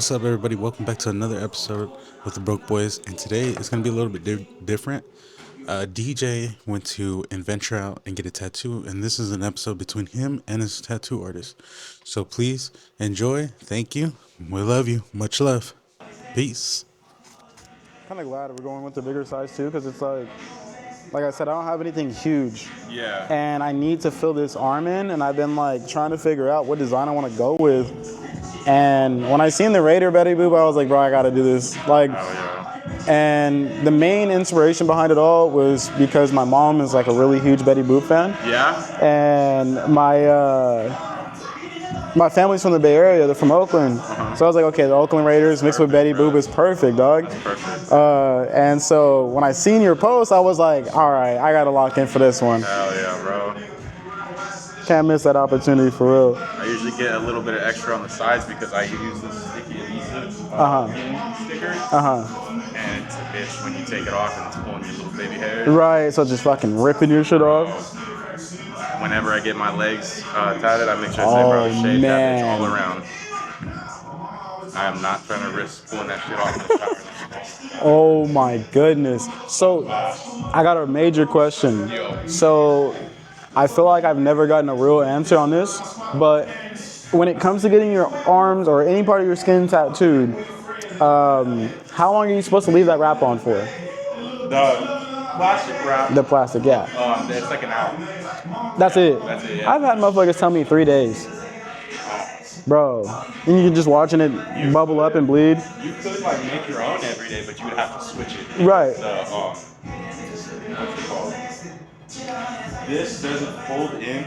What's up, everybody? Welcome back to another episode with the Broke Boys. And today it's going to be a little bit different. DJ went to venture out and get a tattoo, and this is an episode between him and his tattoo artist. So please enjoy. Thank you. We love you. Much love. Peace. Kind of glad we're going with the bigger size too, because it's like I said, I don't have anything huge. Yeah. And I need to fill this arm in, and I've been like trying to figure out what design I want to go with. And when I seen the Raider Betty Boop, I was like, bro, I gotta do this. Like, and the main inspiration behind it all was because my mom is like a really huge Betty Boop fan. Yeah. And my family's from the Bay Area. They're from Oakland. So I was like, okay, the Oakland Raiders mixed with Betty Boop is perfect, dog. Perfect. And so when I seen your post, I was like, all right, I got to lock in for this one. Hell yeah, bro. Can't miss that opportunity for real. I usually get a little bit of extra on the sides because I use the sticky adhesive stickers. And it's a bitch when you take it off and it's pulling your little baby hair. Right, so just fucking ripping your shit off. Whenever I get my legs tatted, I make sure I say, bro, shave that bitch all around. I am not trying to risk pulling that shit off in the shower. Oh my goodness. So I got a major question. So I feel like I've never gotten a real answer on this, but when it comes to getting your arms or any part of your skin tattooed, how long are you supposed to leave that wrap on for? The plastic wrap. The plastic, yeah. It's like an hour. That's it. That's it, yeah. I've had motherfuckers tell me 3 days. Bro, and you can just watching it bubble up and bleed. You could like make your own every day, but you would have to switch it. Right. What's it called? This doesn't hold in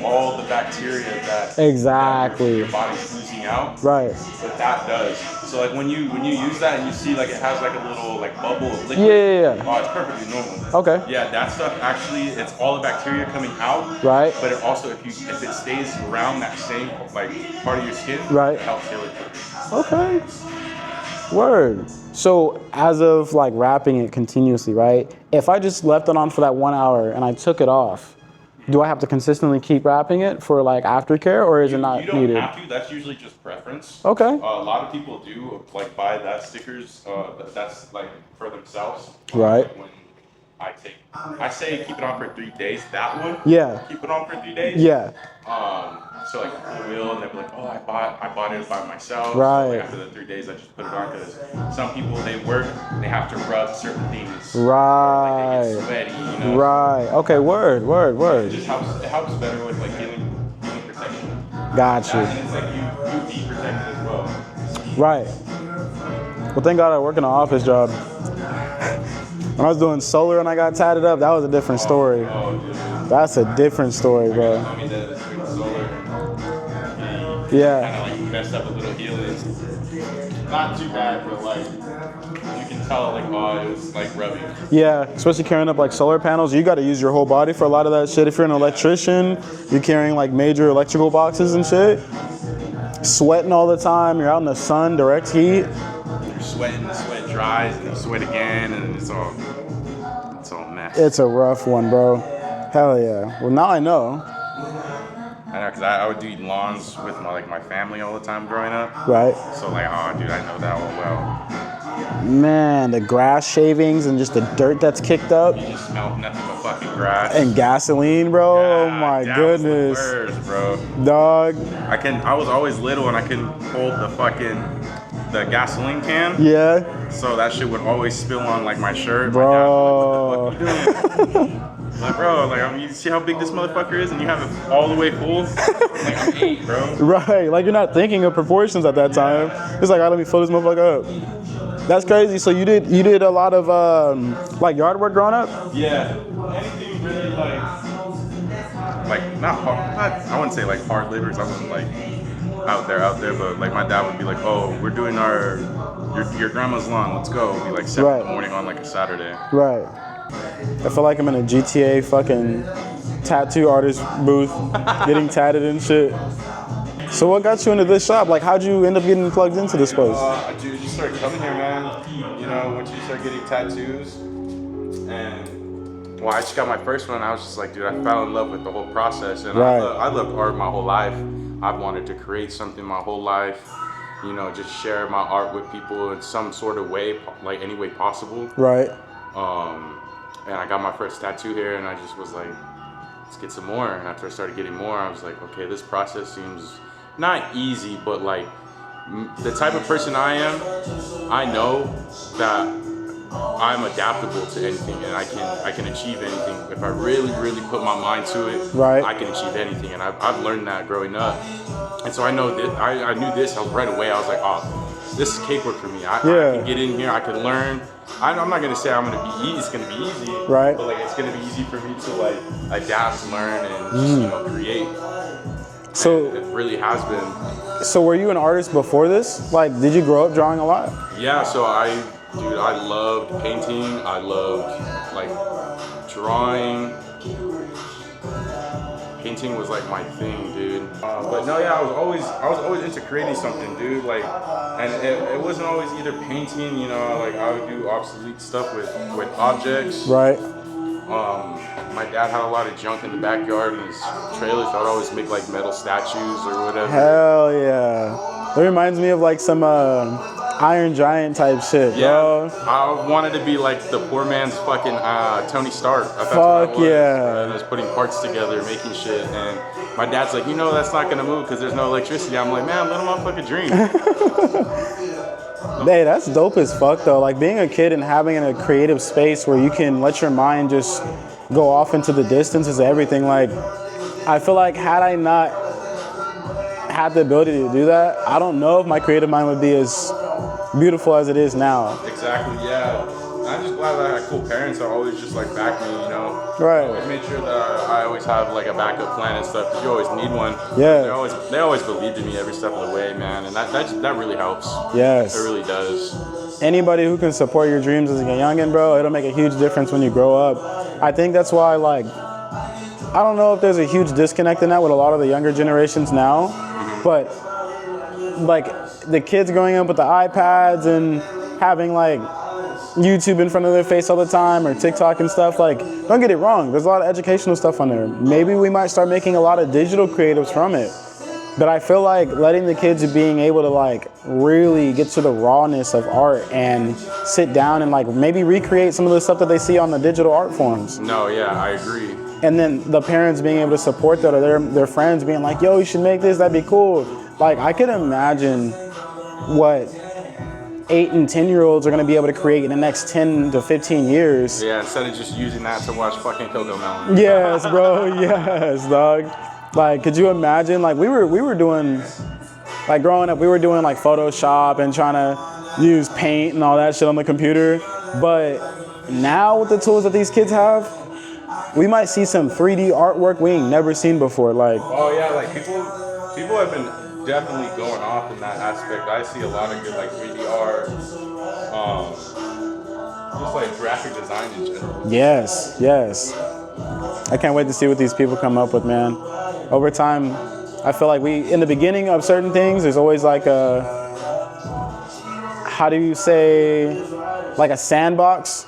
all the bacteria that your body's losing out. Right. But that does. So like when you use that and you see like it has like a little like bubble of liquid. Yeah. Oh, it's perfectly normal. Okay. Yeah, that stuff actually it's all the bacteria coming out. Right. But it also if it stays around that same like part of your skin, right, it helps heal it. Okay. Word. So as of like wrapping it continuously, right? If I just left it on for that 1 hour and I took it off, do I have to consistently keep wrapping it for like aftercare, or is it not needed? You don't have to. That's usually just preference. Okay. A lot of people do like buy that stickers. That's like for themselves. Right. When I say keep it on for 3 days. That one. Yeah. Keep it on for 3 days. Yeah. So like people will, and they'll be like, oh, I bought it by myself. Right. So like after the 3 days, I just put it on because some people they work, they have to rub certain things. Right. Or, like, they get sweaty, you know. Right. Okay. Word. It just helps better with like healing protection. Got you. And it's like you be protected as well. Right. Well, thank God I work in an office job. When I was doing solar and I got tatted up, that was a different story. Oh, dude. That's a different story, bro. I mean, the solar. Yeah. Kind of like messed up a little healing. Not too bad, but like you can tell like it was like rubbing. Yeah, especially carrying up like solar panels, you got to use your whole body for a lot of that shit. If you're an electrician, you're carrying like major electrical boxes and shit. Sweating all the time, you're out in the sun, direct heat. You're sweating, the sweat dries, and you sweat again, and it's all a mess. It's a rough one, bro. Hell yeah. Well, now I know. I know, because I would do lawns with my family all the time growing up. Right. So like, oh, dude, I know that all well. Man, the grass shavings and just the dirt that's kicked up. You just smell nothing but fucking grass. And gasoline, bro. Oh my goodness. That was the worst, bro. Dog. I was always little and I couldn't hold the gasoline can. Yeah. So that shit would always spill on like my shirt. Bro. My dad was like, what the fuck you doing? Like, bro, like, I mean, you see how big this motherfucker is and you have it all the way full? Like, I'm 8, bro. Right, like you're not thinking of proportions at that time. It's like, let me fill this motherfucker up. That's crazy. So you did a lot of like yard work growing up? Yeah. Anything really like not hard, I wouldn't say like hard labors. I wasn't like out there, but like my dad would be like, oh, we're doing your grandma's lawn, let's go. It'd be like 7 in the morning on like a Saturday. Right. I feel like I'm in a GTA fucking tattoo artist booth getting tatted and shit. So what got you into this shop? Like, how'd you end up getting plugged into this place? Dude, you start coming here, man. You know, once you start getting tattoos, and I just got my first one. I was just like, dude, I fell in love with the whole process, and I loved art my whole life. I've wanted to create something my whole life. you know, just share my art with people in some sort of way, like any way possible. Right. And I got my first tattoo here, and I just was like, let's get some more. And after I started getting more, I was like, okay, this process seems not easy, but like the type of person I am, I know that I'm adaptable to anything, and I can achieve anything if I really put my mind to it. Right. I can achieve anything, and I've learned that growing up. And so I know that I knew this right away. I was like, oh, this is cakework for me. I can get in here. I can learn. I'm not gonna say I'm gonna be easy. It's gonna be easy, right? But like it's gonna be easy for me to like adapt, learn, and just, you know, create. So and it really has been. So were you an artist before this? Like, did you grow up drawing a lot? Yeah. So I loved painting. I loved like drawing. Painting was like my thing, dude. But no, yeah, I was always into creating something, dude. Like, and it wasn't always either painting, you know. Like I would do obsolete stuff with objects. Right. My dad had a lot of junk in the backyard in his trailer, so I'd always make like metal statues or whatever. Hell yeah. That reminds me of like some Iron Giant type shit, yeah, bro. I wanted to be like the poor man's fucking Tony Stark. Fuck yeah. And I was putting parts together, making shit, and my dad's like, you know, that's not gonna move because there's no electricity. I'm like, man, let him motherfucking dream. Hey, that's dope as fuck though. Like being a kid and having a creative space where you can let your mind just go off into the distance is everything. Like, I feel like had I not had the ability to do that, I don't know if my creative mind would be as beautiful as it is now. Exactly, yeah. I'm just glad that I had cool parents that always just like back me, you know. Right. Always made sure that I always have like a backup plan and stuff, because you always need one. Yeah. They always believed in me every step of the way, man, and that really helps. Yes. It really does. Anybody who can support your dreams as a youngin', bro, it'll make a huge difference when you grow up. I think that's why, like, I don't know if there's a huge disconnect in that with a lot of the younger generations now, but like the kids growing up with the iPads and having like YouTube in front of their face all the time or TikTok and stuff, like, don't get it wrong, there's a lot of educational stuff on there. Maybe we might start making a lot of digital creatives from it. But I feel like letting the kids being able to like really get to the rawness of art and sit down and like maybe recreate some of the stuff that they see on the digital art forms. No, yeah, I agree. And then the parents being able to support that, or their friends being like, yo, you should make this, that'd be cool. Like, I could imagine what 8 and 10-year-olds are gonna be able to create in the next 10 to 15 years. Yeah, instead of just using that to watch fucking Coco Melon. Yes, bro, yes, dog. Like, could you imagine, like, we were doing, like, growing up, we were doing, like, Photoshop and trying to use paint and all that shit on the computer. But now with the tools that these kids have, we might see some 3D artwork we ain't never seen before. Like, oh, yeah, like, people have been definitely going off in that aspect. I see a lot of good, like, 3D art, just, like, graphic design in general. Yes, yes. I can't wait to see what these people come up with, man. Over time, I feel like in the beginning of certain things, there's always like how do you say, like a sandbox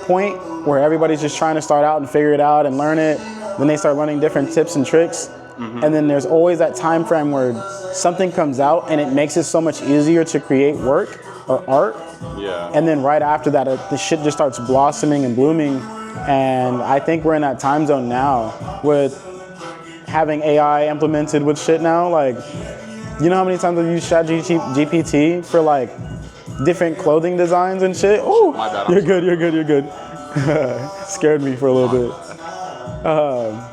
point where everybody's just trying to start out and figure it out and learn it. Then they start learning different tips and tricks. Mm-hmm. And then there's always that time frame where something comes out and it makes it so much easier to create work or art. Yeah. And then right after that, the shit just starts blossoming and blooming. And I think we're in that time zone now with having AI implemented with shit now. Like, you know how many times I've used ChatGPT for like different clothing designs and shit? Oh, you're good. Scared me for a little bit.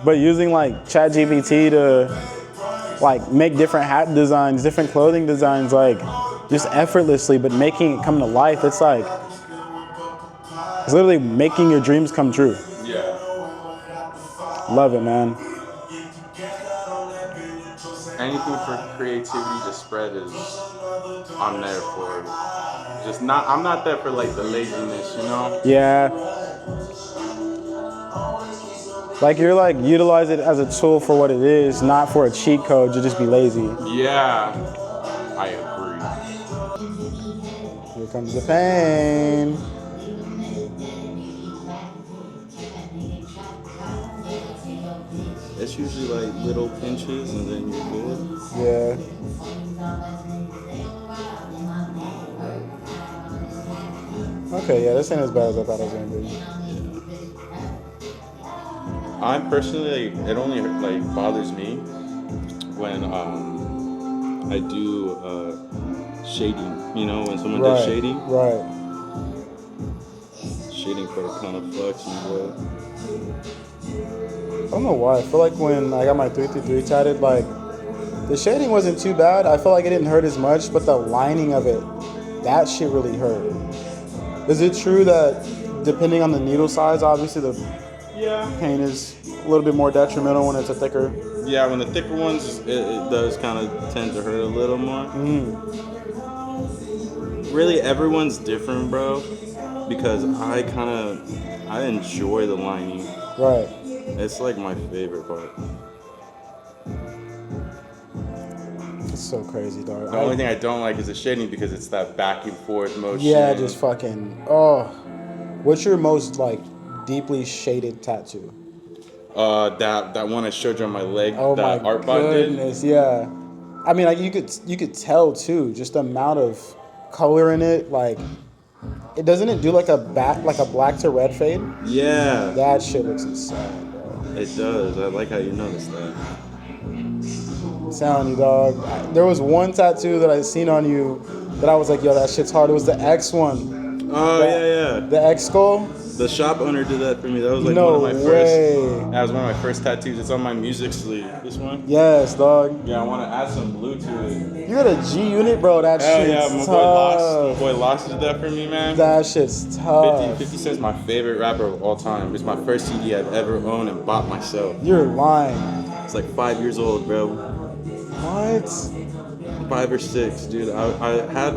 But using like ChatGPT to like make different hat designs, different clothing designs, like just effortlessly, but making it come to life. It's like, it's literally making your dreams come true. Yeah. Love it, man. Anything for creativity to spread is, I'm there for. I'm not there for like the laziness, you know? Yeah. Like you're like, utilize it as a tool for what it is, not for a cheat code to just be lazy. Yeah, I agree. Here comes the pain. It's usually like little pinches and then you're good. Yeah. Okay, yeah, this ain't as bad as I thought it was gonna be. I personally, like, it only like bothers me when I do shading. You know, when someone does Right, shading, right. shading part kind of fucks me, bro. I don't know why. I feel like when I got my 333 tatted, like the shading wasn't too bad. I feel like it didn't hurt as much, but the lining of it, that shit really hurt. Is it true that depending on the needle size, obviously the Yeah. pain is a little bit more detrimental when it's a thicker? Yeah, when the thicker ones, it does kind of tend to hurt a little more. Really, everyone's different, bro. Because I enjoy the lining. Right. It's like my favorite part. It's so crazy, dog. The only thing I don't like is the shading because it's that back and forth motion. Yeah, just fucking. Oh, what's your most like deeply shaded tattoo? That one I showed you on my leg. Oh that my art bot did. goodness, yeah. I mean, like you could tell too, just the amount of color in it. Like, it doesn't it do like a black to red fade? Yeah, That shit looks insane, bro. it does. I like how you noticed that. I'm telling you, dog. There was one tattoo that I seen on you that I was like, yo, that shit's hard. It was the X one. Oh yeah. The X skull. The shop owner did that for me. That was like No one of my way. first. That was one of my first tattoos. It's on my music sleeve. This one. Yes, dog. Yeah, I want to add some blue to it. You got a G unit, bro. That Hell shit's yeah, my tough. boy Lost did that for me, man. That shit's tough. 50 Cent's my favorite rapper of all time. It's my first CD I've ever owned and bought myself. You're lying. It's like 5 years old, bro. What? 5 or 6, dude. I had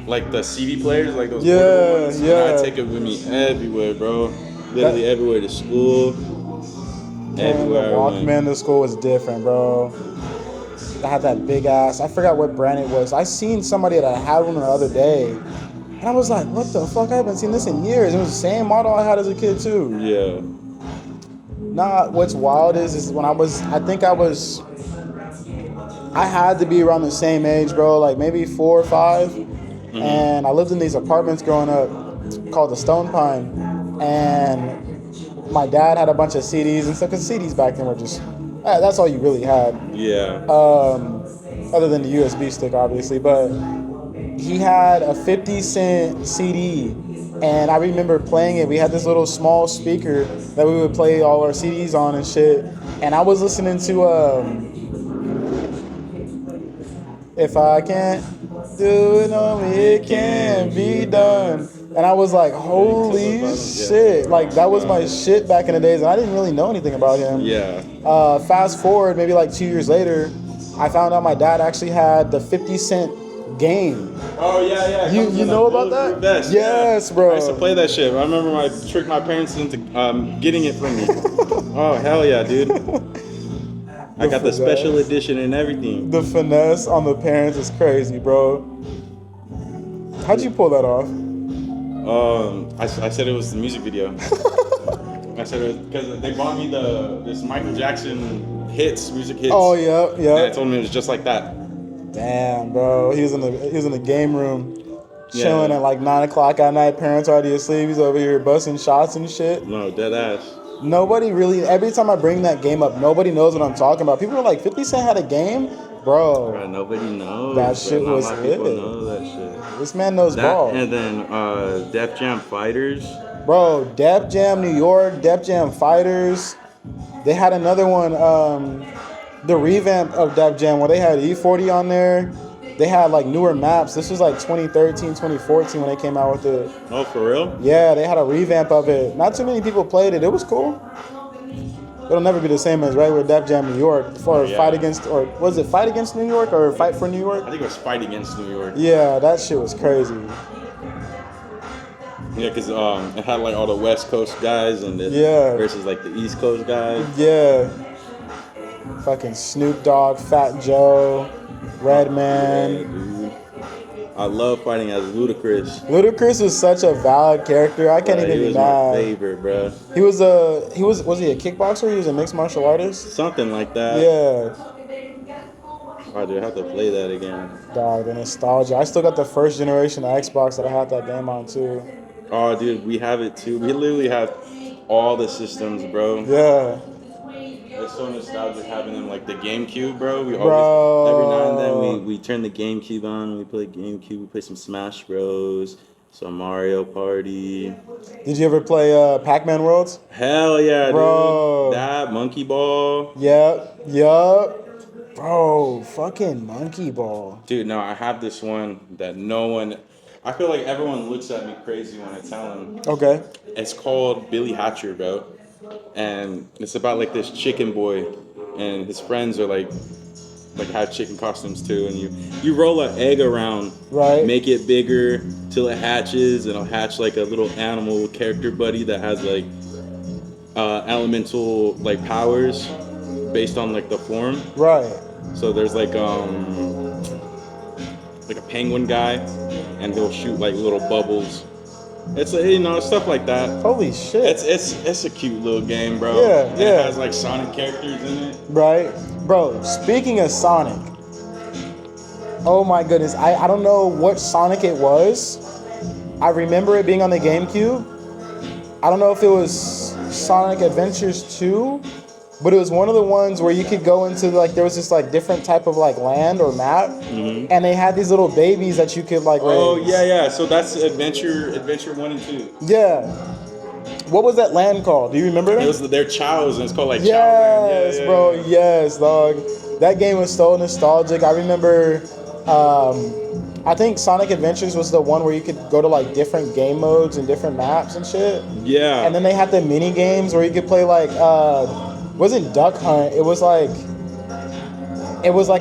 like the CD players, like those portable ones. Yeah. And I take it with me everywhere, bro. Literally everywhere, to school, And the everywhere. I went. Walkman to school was different, bro. I had that big ass. I forgot what brand it was. I seen somebody that had one the other day, and I was like, "What the fuck? I haven't seen this in years." It was the same model I had as a kid too. Yeah. Nah, what's wild is when I had to be around the same age, bro, like maybe 4 or 5. And I lived in these apartments growing up called the Stone Pine. And my dad had a bunch of CDs and stuff, because CDs back then were just, that's all you really had. Yeah. Other than the USB stick, obviously. But he had a 50 cent CD. And I remember playing it. We had this little small speaker that we would play all our CDs on and shit. And I was listening to If I Can't Do It On Me, It Can't Be Done. And I was like, holy shit. Like, that was my shit back in the days. And I didn't really know anything about him. Yeah. Fast forward, maybe like 2 years later, I found out my dad actually had the 50 Cent game. Oh yeah. You know about that? Vest. Yes, Yeah. bro. I used to play that shit. I remember I tricked my parents into getting it from me. Oh hell yeah, dude. I got the special edition and everything. The finesse on the parents is crazy, bro. How'd you pull that off? I said it was the music video. I said it was because they bought me this Michael Jackson music hits. Oh yeah. And I told them it was just like that. Damn, bro. He was in the game room, chilling at like 9 o'clock at night. Parents already asleep. He's over here busting shots and shit. No, dead ass. Nobody really. Every time I bring that game up, nobody knows what I'm talking about. People are like, 50 Cent had a game, bro. Bro, nobody knows. That shit Not was a lot of people lit. know that shit. This man knows That ball, and then Def Jam Fighters. bro. Def Jam New York, Def Jam Fighters. They had another one, the revamp of Def Jam, where they had E40 on there. They had like newer maps. This was like 2013, 2014 when they came out with it. Oh, for real? Yeah, they had a revamp of it. Not too many people played it. It was cool. It'll never be the same as regular Def Jam New York for Fight Against, or was it Fight Against New York or Fight for New York? I think it was Fight Against New York. Yeah, that shit was crazy. Yeah, because it had like all the West Coast guys and versus like the East Coast guys. Yeah. Fucking Snoop Dogg, Fat Joe, Redman. Yeah, dude. I love fighting as Ludacris. Ludacris was such a valid character. I can't even He be was mad. my favorite, bro. Was he a kickboxer? He was a mixed martial artist? Something like that. Yeah. Oh, dude, I have to play that again. Dog, the nostalgia. I still got the first generation of Xbox that I had that game on too. Oh, dude, we have it too. We literally have all the systems, bro. Yeah, It's so nostalgic having them like the GameCube, bro. We always every now and then bro. we turn the GameCube on. We play GameCube. We play some Smash Bros. Some Mario Party. Did you ever play Pac-Man Worlds? Hell yeah, dude. Bro. That Monkey Ball. Yep. Bro, fucking Monkey Ball. Dude, no, I have this one that no one. I feel like everyone looks at me crazy when I tell them. Okay. It's called Billy Hatcher, bro. And it's about like this chicken boy, and his friends are like have chicken costumes too. And you roll an egg around, Right. make it bigger till it hatches, and it'll hatch like a little animal character buddy that has like elemental like powers based on like the form. Right. So there's like a penguin guy, and he'll shoot like little bubbles. It's stuff like that. Holy shit. It's a cute little game, bro. Yeah, And yeah. It has like Sonic characters in it. Right. Bro, speaking of Sonic. Oh my goodness. I don't know what Sonic it was. I remember it being on the GameCube. I don't know if it was Sonic Adventures 2, but it was one of the ones where you could go into like there was this like different type of like land or map, and they had these little babies that you could like raise. Oh yeah. So that's Adventure 1 and 2. Yeah. What was that land called? Do you remember It it? was their chows, and it's called like Yes, Chow Land. bro. Yes, dog. That game was so nostalgic. I remember. I think Sonic Adventures was the one where you could go to like different game modes and different maps and shit. Yeah. And then they had the mini games where you could play like wasn't Duck Hunt. It was like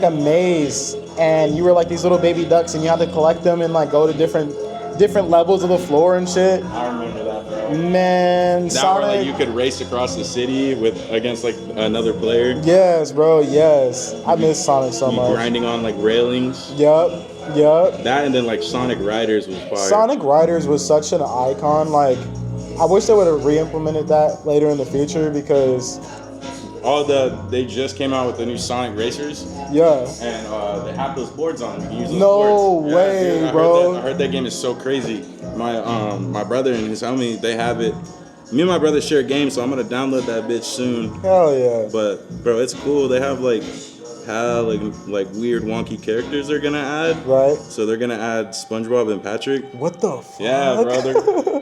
a maze, and you were like these little baby ducks, and you had to collect them and like go to different levels of the floor and shit. I remember that, bro. Man, That where like Sonic. you could race across the city against like another player. Yes, bro. Yes, I miss Sonic so You much. grinding on like railings. Yup. That and then like Sonic Riders was fire. Sonic Riders was such an icon. Like, I wish they would have re-implemented that later in the future because, They just came out with the new Sonic Racers, yeah. and they have those boards on. You can use those No boards. way, dude, bro. I heard that game is so crazy. My brother and his homie, they have it. Me and my brother share a game, so I'm gonna download that bitch soon. Hell yeah. But bro, it's cool. They have like weird wonky characters they're gonna add. Right. So they're gonna add SpongeBob and Patrick. What the fuck? Yeah, bro.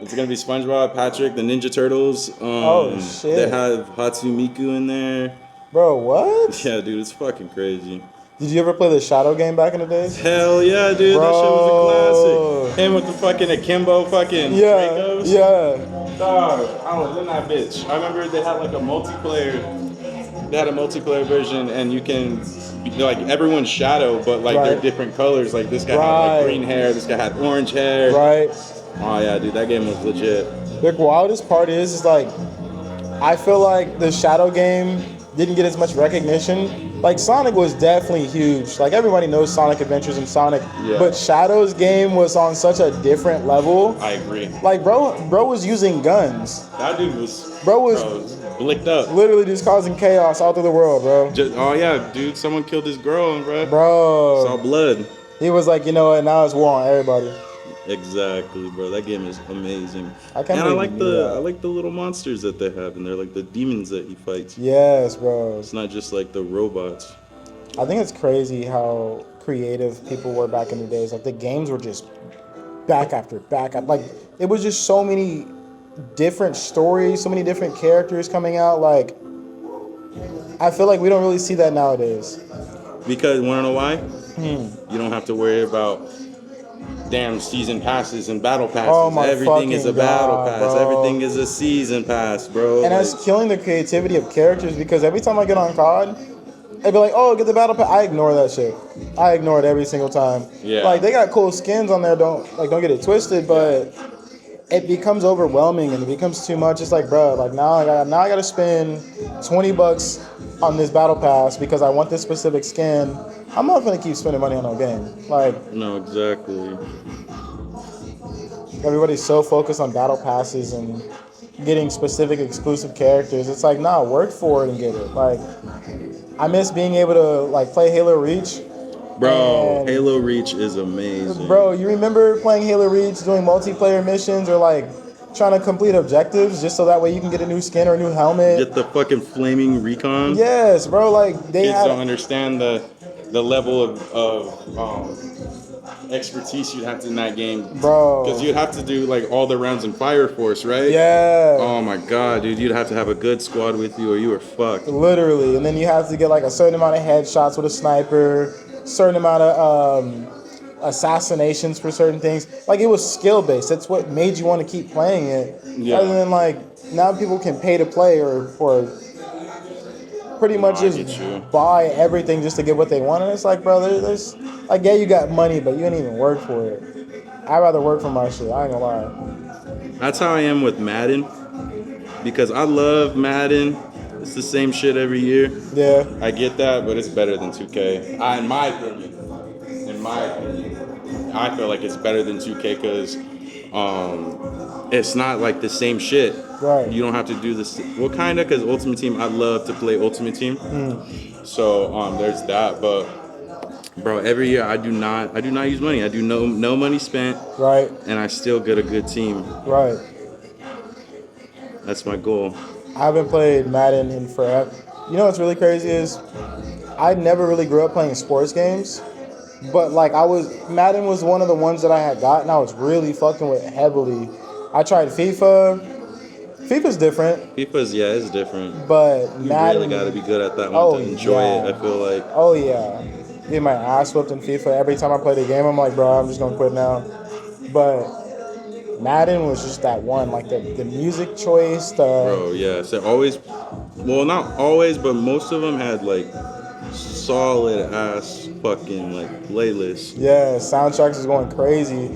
It's gonna be SpongeBob, Patrick, the Ninja Turtles. Oh, shit. They have Hatsumiku in there. Bro, what? Yeah, dude, it's fucking crazy. Did you ever play the Shadow game back in the days? Hell yeah, dude. Bro. That shit was a classic. Him with the fucking akimbo fucking Yeah. Dracos. Yeah. Dog, I was in that bitch. I remember they had like a multiplayer. They had a multiplayer version, and you can like everyone's shadow, but like they're Right. different colors. Like this guy had Right. like green hair, this guy had orange hair. Right. Oh yeah, dude, that game was legit. The wildest part is like, I feel like the Shadow game didn't get as much recognition. Like Sonic was definitely huge. Like everybody knows Sonic Adventures and Sonic, Yeah. but Shadow's game was on such a different level. I agree. Like bro was using guns. That dude was Bro was blicked up. literally just causing chaos all through the world, bro. Oh yeah, dude, someone killed his girl, bro. Saw Bro, blood. he was like, you know what? Now it's war on everybody. Exactly, bro. That game is amazing. I can't and I believe like you knew that. I like the little monsters that they have, and they're like the demons that he fights. Yes, bro. It's not just like the robots. I think it's crazy how creative people were back in the days. Like the games were just back after back. Like it was just so many different stories, so many different characters coming out. Like I feel like we don't really see that nowadays. Because wanna know why? You don't have to worry about damn season passes and battle passes. Oh my Everything is a fucking battle God, pass. bro. Everything is a season pass, bro. And that's killing the creativity of characters because every time I get on COD, they'd be like, "Oh, get the battle pass." I ignore that shit. I ignore it every single time. Yeah. Like they got cool skins on there. Don't get it twisted, but it becomes overwhelming and it becomes too much. It's like, bro, like now I gotta spend $20 on this battle pass because I want this specific skin. I'm not gonna keep spending money on no game. Like No, exactly. everybody's so focused on battle passes and getting specific exclusive characters. It's like, nah, work for it and get it. Like I miss being able to like play Halo Reach Bro, And Halo Reach is amazing. bro, you remember playing Halo Reach, doing multiplayer missions, or like trying to complete objectives just so that way you can get a new skin or a new helmet? Get the fucking flaming recon. Yes, bro. Like they Kids don't had, understand the level of expertise you have to in that game. bro. Because you'd have to do like all the rounds in Fire Force, right? Yeah. Oh my god, dude, you'd have to have a good squad with you or you were fucked. Literally, and then you have to get like a certain amount of headshots with a sniper, certain amount of assassinations for certain things. Like it was skill based. That's what made you want to keep playing it. Yeah. Other than like now people can pay to play or pretty much I just get you. buy everything just to get what they want. And it's like, bro, there's like yeah, you got money, but you didn't even work for it. I'd rather work for my shit. I ain't gonna lie. That's how I am with Madden. Because I love Madden. It's the same shit every year. Yeah. I get that, but it's better than 2K. In my opinion, I feel like it's better than 2K because it's not like the same shit. Right. You don't have to do this. Well, kind of, because Ultimate Team, I love to play Ultimate Team. So there's that. But bro, every year I do not use money. I do no money spent, Right. and I still get a good team. Right. That's my goal. I haven't played Madden in forever. You know what's really crazy is I never really grew up playing sports games, but like Madden was one of the ones that I had gotten. I was really fucking with heavily. I tried FIFA. FIFA's different, It's different. but You Madden. really got to be good at that one Oh, to enjoy yeah. it. I feel like. Oh yeah, get my ass whooped in FIFA every time I play the game. I'm like, bro, I'm just gonna quit now. But Madden was just that one, like the music choice, Bro, yeah. So always, well, not always, but most of them had like solid ass fucking like playlists. yeah, soundtracks is going crazy.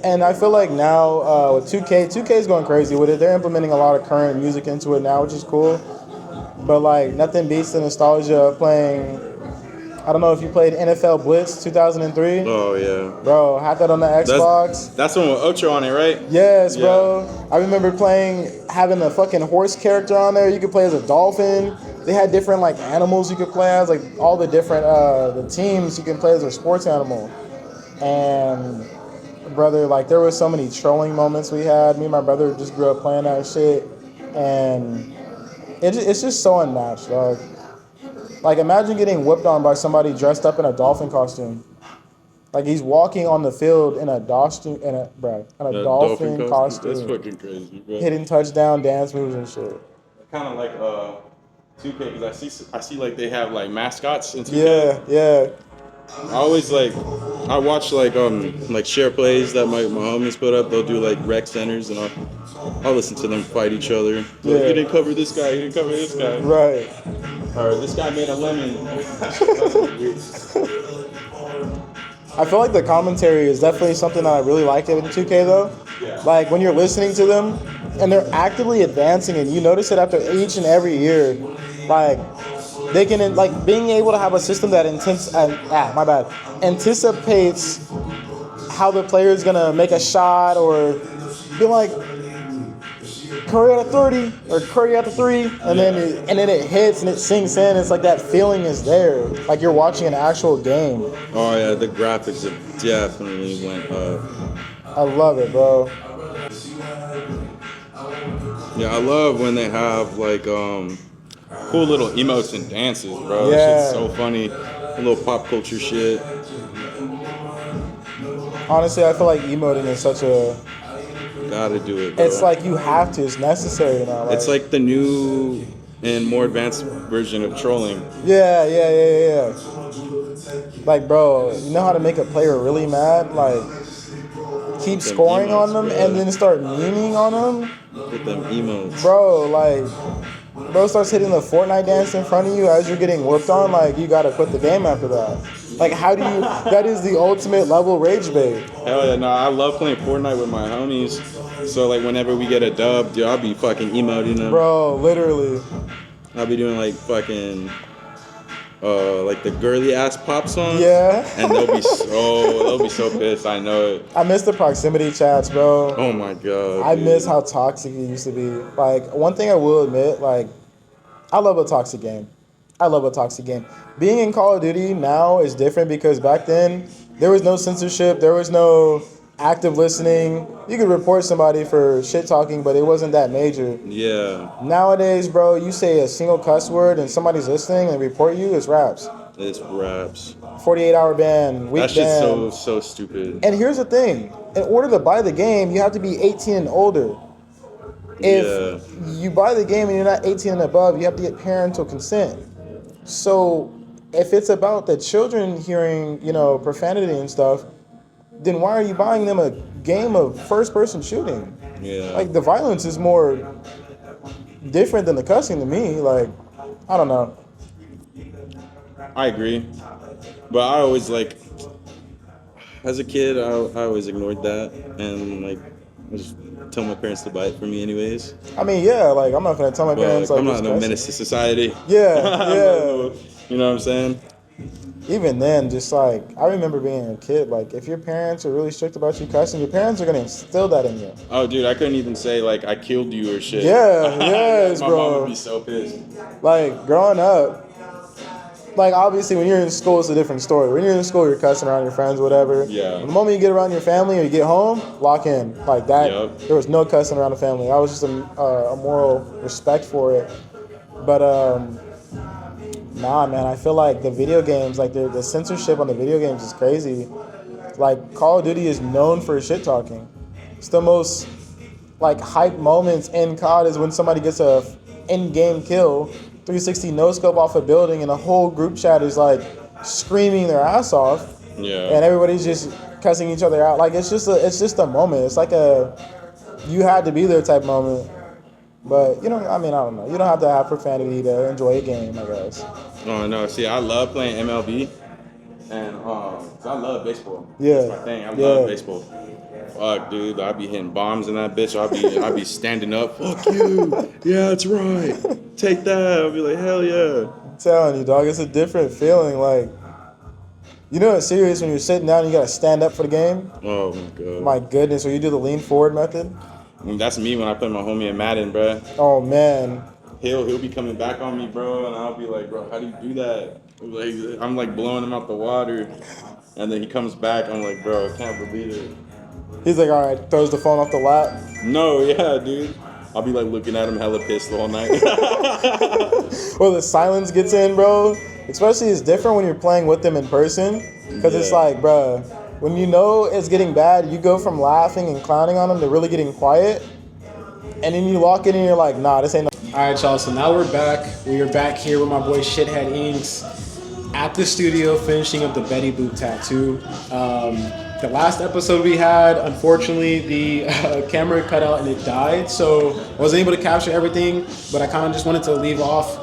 And I feel like now with 2K is going crazy with it. They're implementing a lot of current music into it now, which is cool. But like nothing beats the nostalgia of playing. I don't know if you played NFL Blitz 2003. Oh yeah. Bro, had that on the Xbox. That's the one with Ocho on it, right? Yes, Yeah. bro. I remember having a fucking horse character on there. You could play as a dolphin. They had different like animals you could play as, like all the different the teams you can play as a sports animal. And brother, like there was so many trolling moments we had. Me and my brother just grew up playing that shit, and it's just so unmatched, dog. Like imagine getting whipped on by somebody dressed up in a dolphin costume. Like he's walking on the field in a dolphin Dolphin costume, That's fucking crazy, bro. hitting touchdown dance moves and shit. Kind of like 2K because I see like they have like mascots in 2K. Yeah. I watch like share plays that my homies put up. They'll do like rec centers and I'll listen to them fight each other. Like, Yeah. you didn't cover this guy. You didn't cover this guy. Right. Or this guy made a lemon. I feel like the commentary is definitely something that I really like in 2K though. Yeah. Like when you're listening to them and they're actively advancing, and you notice it after each and every year, like they can like being able to have a system that anticipates how the player is gonna make a shot or be like Curry at a 30 or Curry at the 3, and then it hits and it sinks in. It's like that feeling is there, like you're watching an actual game. Oh yeah, the graphics have definitely went up. I love it, bro. Yeah, I love when they have like Cool little emotes and dances, bro. Yeah. That shit's so funny. a little pop culture shit. Honestly, I feel like emoting is such a. Gotta do it, bro. It's like you have to. It's necessary now. It's like the new and more advanced version of trolling. Yeah. Like, bro, you know how to make a player really mad? Like, keep Them scoring on emotes, them bro. and then start memeing on them. With them emotes. Bro starts hitting the Fortnite dance in front of you as you're getting whooped on. Like, you gotta quit the game after that. Like, how do you? That is the ultimate level rage bait. Hell yeah, no, I love playing Fortnite with my homies. So like whenever we get a dub, dude, I'll be fucking emoting them. Bro, literally. I'll be doing like fucking like the girly ass pop songs. Yeah. And they'll be so pissed. I know it. I miss the proximity chats, bro. Oh my god. I dude. miss how toxic it used to be. Like, one thing I will admit, like, I love a toxic game. I love a toxic game. Being in Call of Duty now is different because back then there was no censorship, there was no active listening. You could report somebody for shit talking, but it wasn't that major. Yeah, Nowadays, bro, you say a single cuss word and somebody's listening and report you, it's raps. it's raps. 48-hour ban, That week shit's ban. so stupid. And here's the thing: in order to buy the game, you have to be 18 and older. If Yeah, you buy the game and you're not 18 and above, you have to get parental consent. So if it's about the children hearing, profanity and stuff, then why are you buying them a game of first-person shooting? yeah. Like the violence is more different than the cussing to me. Like, I don't know. I agree, but I always as a kid, I always ignored that and I just tell my parents to buy it for me anyways. I mean, yeah, like I'm not gonna tell my But parents like I'm this not no cussing. menace to society. Yeah, I'm not yeah. you know what I'm saying? Even then, just like I remember being a kid, like if your parents are really strict about you cussing, your parents are gonna instill that in you. Oh, dude, I couldn't even say I killed you or shit. Yeah, yes, my bro. mom would be so pissed. Like growing up, like obviously when you're in school, it's a different story. When you're in school, you're cussing around your friends, whatever. Yeah. The moment you get around your family or you get home, lock in. Like that, Yep. there was no cussing around the family. That was just a moral respect for it. But nah, man, I feel like the video games, like the censorship on the video games is crazy. Like Call of Duty is known for shit talking. It's the most like hype moments in COD is when somebody gets a in-game kill, 360 no scope off a building, and the whole group chat is like screaming their ass off, Yeah. and everybody's just cussing each other out. Like it's just a moment. It's like a you had to be there type moment. But I don't know. You don't have to have profanity to enjoy a game, I guess. Oh no, see, I love playing MLB, and 'cause I love baseball. Yeah. That's my thing. I Yeah. love baseball. Fuck, dude, I be hitting bombs in that bitch. I be standing up. Fuck you. Yeah, that's right. Take that. I'll be like, hell yeah. I'm telling you, dog, it's a different feeling. Like, it's serious when you're sitting down and you gotta stand up for the game. Oh my god. My goodness, or you do the lean forward method. I mean, that's me when I play my homie in Madden, bruh. Oh man, He'll be coming back on me, bro, and I'll be like, bro, how do you do that? I'm like blowing him out the water, and then he comes back. I'm like, bro, I can't believe it. he's like, all right, throws the phone off the lap. No, yeah, dude. I'll be like looking at him hella pissed all night. Or the silence gets in, bro. Especially it's different when you're playing with them in person, because it's Yeah. like, bro, when you know it's getting bad, you go from laughing and clowning on them to really getting quiet, and then you lock in and you're like, nah, this ain't no. All right, y'all. So now we're back. We are back here with my boy Shithead Inks at the studio finishing up the Betty Boop tattoo. The last episode we had, unfortunately, the camera cut out and it died, so I wasn't able to capture everything. But I kind of just wanted to leave off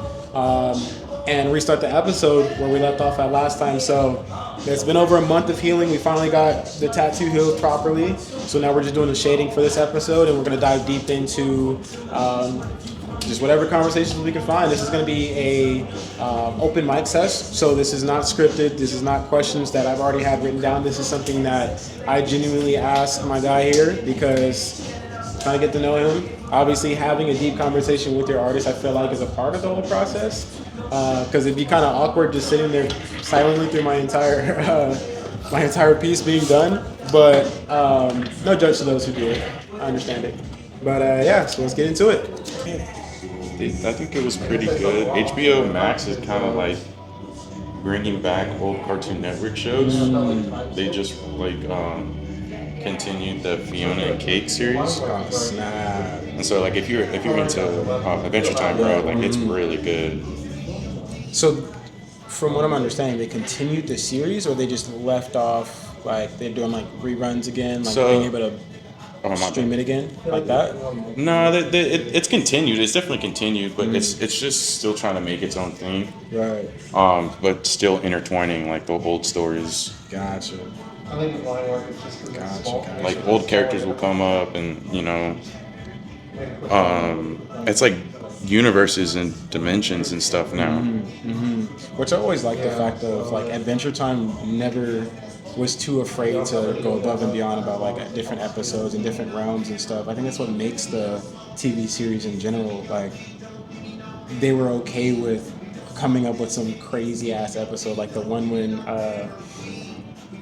and restart the episode where we left off at last time. So it's been over a month of healing. We finally got the tattoo healed properly. So now we're just doing the shading for this episode, and we're gonna dive deep into just whatever conversations we can find. This is going to be a open mic session, so this is not scripted. This is not questions that I've already had written down. This is something that I genuinely ask my guy here because I'm trying to get to know him. Obviously, having a deep conversation with your artist, I feel like, is a part of the whole process. Because it'd be kind of awkward just sitting there silently through my entire piece being done. But no judge to those who do it. I understand it. But yeah, so let's get into it. I think it was pretty good. HBO Max is kind of like bringing back old Cartoon Network shows. They just continued the Fiona and Cake series. Oh, snap. And so if you're into Adventure Time, bro, it's really good. So, from what I'm understanding, they continued the series, or they just left off, they're doing reruns again, So- being able to Oh, my stream bad. it again, like that? No, it's continued. It's definitely continued, but it's just still trying to make its own thing. Right. But still intertwining the old stories. Gotcha. I think linework is just because it's small. Like old characters will come up, and it's like universes and dimensions and stuff now. Which I always like the fact of Adventure Time never was too afraid to go above and beyond about different episodes and different realms and stuff. I think that's what makes the TV series in general they were okay with coming up with some crazy ass episode, like the one when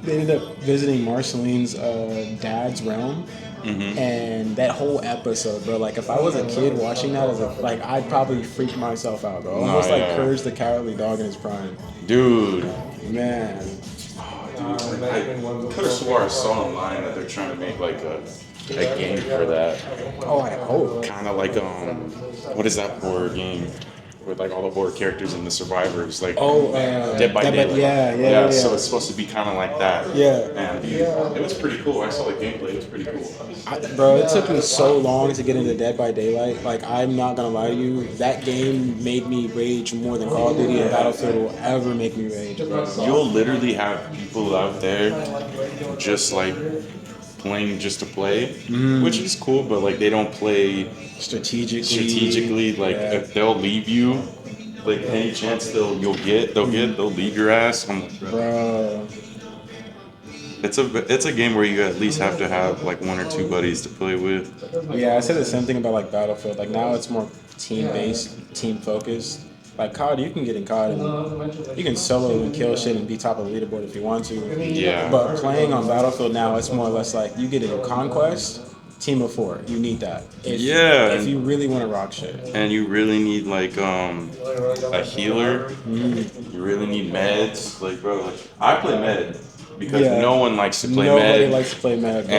they ended up visiting Marceline's dad's realm. And that whole episode, bro, like if I was a kid watching that as a, like I'd probably freak myself out, bro. Almost like yeah. Courage the Cowardly Dog in his prime. Dude. Man. I could have swore I saw online that they're trying to make like a game for that. Oh, I hope. Kind of like what is that horror game with like all the horror characters and the survivors, like Dead by Daylight. Yeah. So it's supposed to be kind of like that. Yeah. And it was pretty cool. I saw the gameplay. It was pretty cool. Bro, it took me so long to get into Dead by Daylight. Like, I'm not gonna lie to you, that game made me rage more than Call of Duty and Battlefield will ever make me rage, bro. You'll literally have people out there just like playing just to play, which is cool, but like they don't play strategically. Like if they'll leave you, like any chance they'll leave your ass. I'm like, Bro. It's a game where you at least have to have like one or two buddies to play with. Yeah, I said the same thing about like Battlefield. Like now it's more team-based, team-focused. Like COD, you can get in COD and you can solo and kill shit and be top of the leaderboard if you want to. Yeah. But playing on Battlefield now, it's more or less like you get in Conquest, team of 4. You need that. If you really want to rock shit. And you really need like a healer. You really need meds. Like bro, like I play med because no one likes to play med. Nobody likes to play med, bro.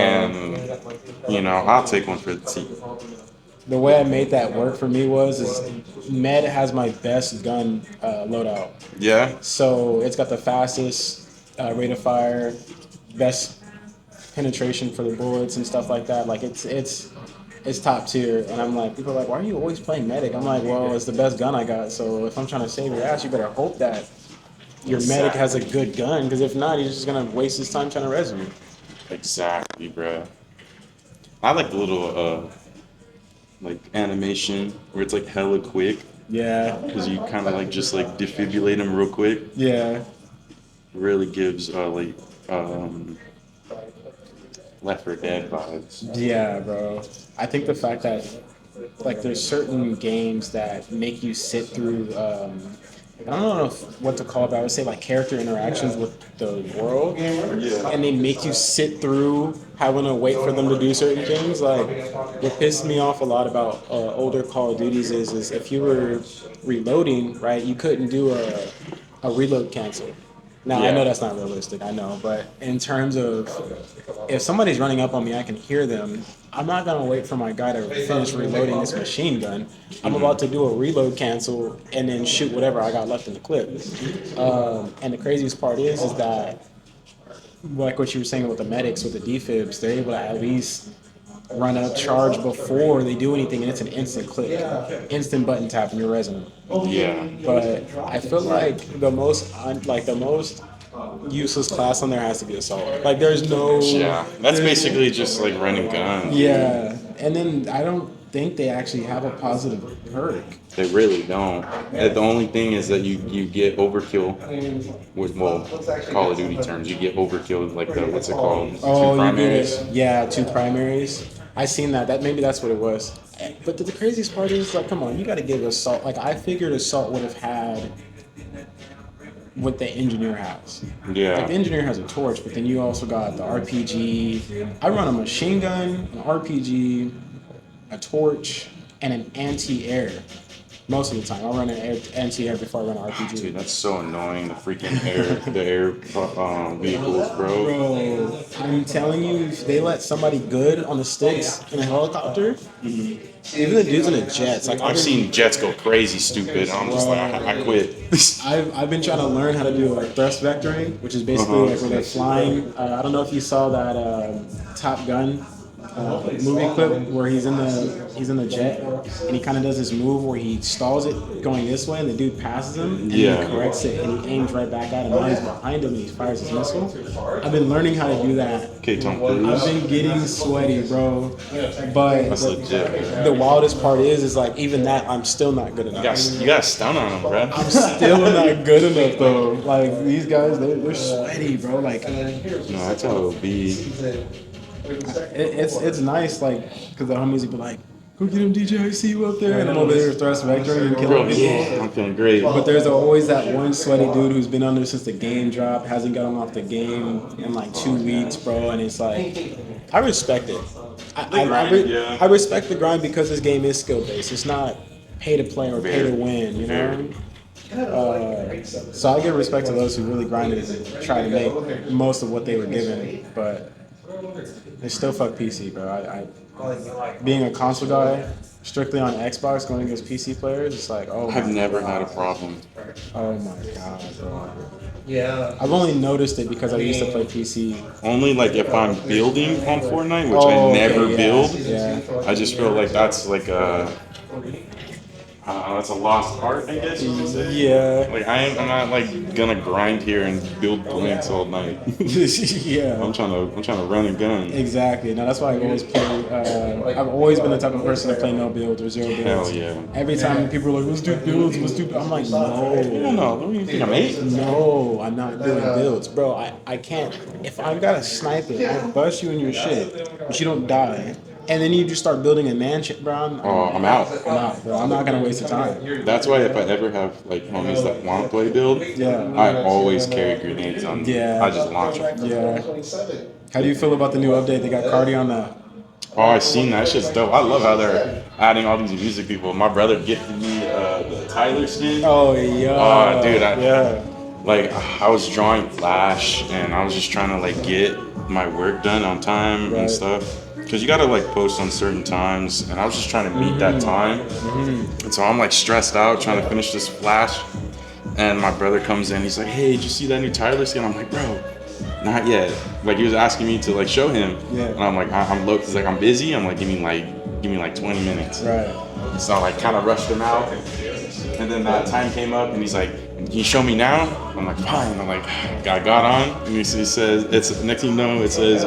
And I'll take one for the team. The way I made that work for me is med has my best gun loadout. Yeah. So it's got the fastest rate of fire, best penetration for the bullets and stuff like that. Like it's top tier. And I'm like, people are like, why are you always playing medic? I'm like, well, it's the best gun I got. So if I'm trying to save your ass, you better hope that your medic has a good gun. Because if not, he's just gonna waste his time trying to res you. Exactly, bro. I like the little like animation where it's like hella quick. Yeah. Because you kind of like just like defibrillate them real quick. Yeah. Really gives Left 4 Dead vibes. Yeah, bro. I think the fact that like there's certain games that make you sit through I don't know what to call it, but I would say like character interactions with the world, and they make you sit through having to wait for them to do certain things. Like what pissed me off a lot about older Call of Duties is if you were reloading, right, you couldn't do a reload cancel. Now, I know that's not realistic, I know, but in terms of if somebody's running up on me, I can hear them. I'm not going to wait for my guy to finish reloading this machine gun. I'm about to do a reload cancel and then shoot whatever I got left in the clip. And the craziest part is that, like what you were saying with the medics, with the defibs, they're able to at least run up, charge before they do anything, and it's an instant click, instant button tap, and you're resident. Yeah. But I feel like the most useless class on there has to be assault. Like there's no. Yeah, that's basically just like running guns. Yeah, and then I don't think they actually have a positive perk. They really don't. The only thing is that you get overkill with Call of Duty terms. You get overkill like the what's it called? Oh, 2 primaries. you get 2 primaries. I seen that. Maybe that's what it was. But the craziest part is like, come on, you got to give assault. Like I figured assault would have had what the engineer has. Yeah. Like the engineer has a torch, but then you also got the RPG. I run a machine gun, an RPG, a torch, and an anti-air. Most of the time, I run an anti-air before I run an RPG. Dude, that's so annoying. The freaking air vehicles, bro. Bro, I'm telling you, if they let somebody good on the sticks in a helicopter, even the dudes in the jets, like I've seen jets go crazy stupid. I'm just like, I quit. I've been trying to learn how to do like thrust vectoring, which is basically like when they're flying. I don't know if you saw that Top Gun movie clip where he's in the jet and he kind of does this move where he stalls it going this way and the dude passes him and he corrects it and he aims right back at him. Now he's behind him and he fires his missile. I've been learning how to do that. Okay, Tom Cruise. I've been getting sweaty, bro. But That's legit. the wildest part is like even that I'm still not good enough. You got stun on them, bro. I'm still not good enough though. Like these guys, they're sweaty, bro. Like No, that's how it'll be. it's nice, like, because the homies would be like, Go get him, DJ. I see you up there. And I'm over there thrust vectoring and killing Bro, people. yeah, I'm feeling great. But there's always that one sweaty dude who's been under since the game dropped, hasn't gotten off the game in like 2 weeks, bro. And it's like, I respect it. I respect the grind because this game is skill based. It's not pay to play or pay to win, you know? So I give respect to those who really grinded and try to make most of what they were given. But they still fuck PC, bro. Being a console guy, strictly on Xbox, going against PC players, it's like, oh my I've never had a problem. Oh my god, bro. Yeah. I've only noticed it because I used to play PC. Only like if I'm building on Fortnite, which I never build. Yeah. I just feel like that's like a. That's a lost art, I guess you could say. Yeah. Like I'm not like gonna grind here and build plants all night. Yeah. I'm trying to run and gun. Exactly. No, that's why I've always played. I've always been the type of person to play no build or zero builds. Hell yeah. Every time people are like, "Let's do builds, let's do," I'm like, no. Don't you think I'm 8? No, I'm not doing builds, bro. I can't. If I've got a sniper, I'll bust you in your shit, but you don't die. And then you just start building a mansion, bro. I'm out. I'm out, bro. I'm not gonna waste the time. That's why if I ever have like homies that want to play build, I always carry grenades on me. Yeah. I just launch them. Yeah. How do you feel about the new update? They got Cardi on that. Oh, I seen that. That shit's dope. I love how they're adding all these music people. My brother gifted me the Tyler skin. Oh yeah. Oh, dude. Yeah. Like I was drawing Flash, and I was just trying to like get my work done on time and stuff. Because you gotta like post on certain times, and I was just trying to meet that time. And so I'm like stressed out trying to finish this Flash. And my brother comes in, he's like, "Hey, did you see that new Tyler skin?" I'm like, "Bro, not yet." Like he was asking me to like show him, and I'm like, "I'm low." He's like, "I'm busy." I'm like, "Give me like 20 minutes." Right. So I like kind of rushed him out, and then that time came up, and he's like, "Can you show me now?" I'm like, "Fine." I'm like, I got on, and he says, "It's next thing you know, it says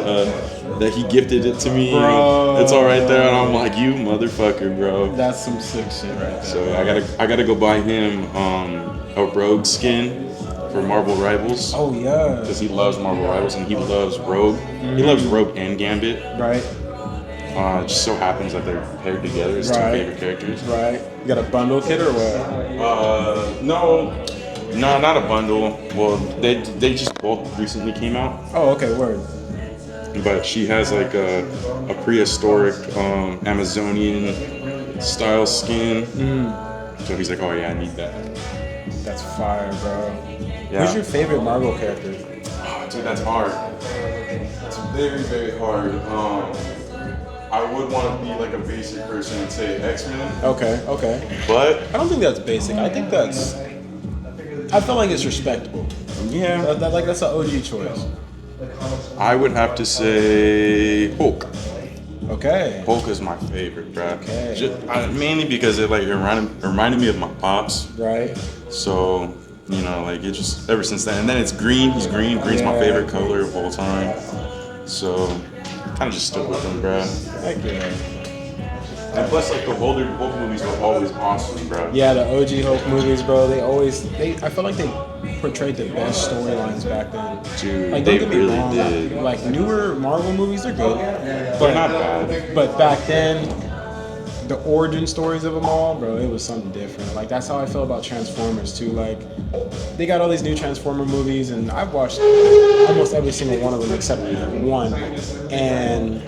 that he gifted it to me. Bro. It's all right there," and I'm like, "You motherfucker, bro." That's some sick shit right there. So I gotta go buy him a Rogue skin for Marvel Rivals. Oh yeah. Because he loves Marvel Rivals and he loves Rogue. He loves Rogue and Gambit. Right. It just so happens that they're paired together as two favorite characters. Right. You got a bundle kit or what? No, not a bundle. Well, they just both recently came out. Oh, okay, word. But she has like a prehistoric Amazonian style skin. So he's like, "Oh yeah, I need that." That's fire, bro. Yeah. Who's your favorite Marvel character? Oh, dude, that's hard. It's very, very hard. I would want to be like a basic person and say X-Men. Okay. But I don't think that's basic. I think that's. I feel like it's respectable. yeah, That's an OG choice. I would have to say Hulk. Okay. Hulk is my favorite, bro. Okay. Mainly because it reminded me of my pops. Right. So, like it just ever since then. And then it's green. He's green. Green's my favorite color of all time. So, kind of just stuck with him, bro. Heck yeah. And plus, like the older Hulk movies were always awesome, bro. Yeah, the OG Hulk movies, bro. I feel like they portrayed the best storylines back then. Dude, Like, they don't get me really wrong, did. Like newer Marvel movies are good, They're not bad. but back then, the origin stories of them all, bro, it was something different. Like that's how I feel about Transformers too. Like they got all these new Transformer movies, and I've watched almost every single one of them except one. And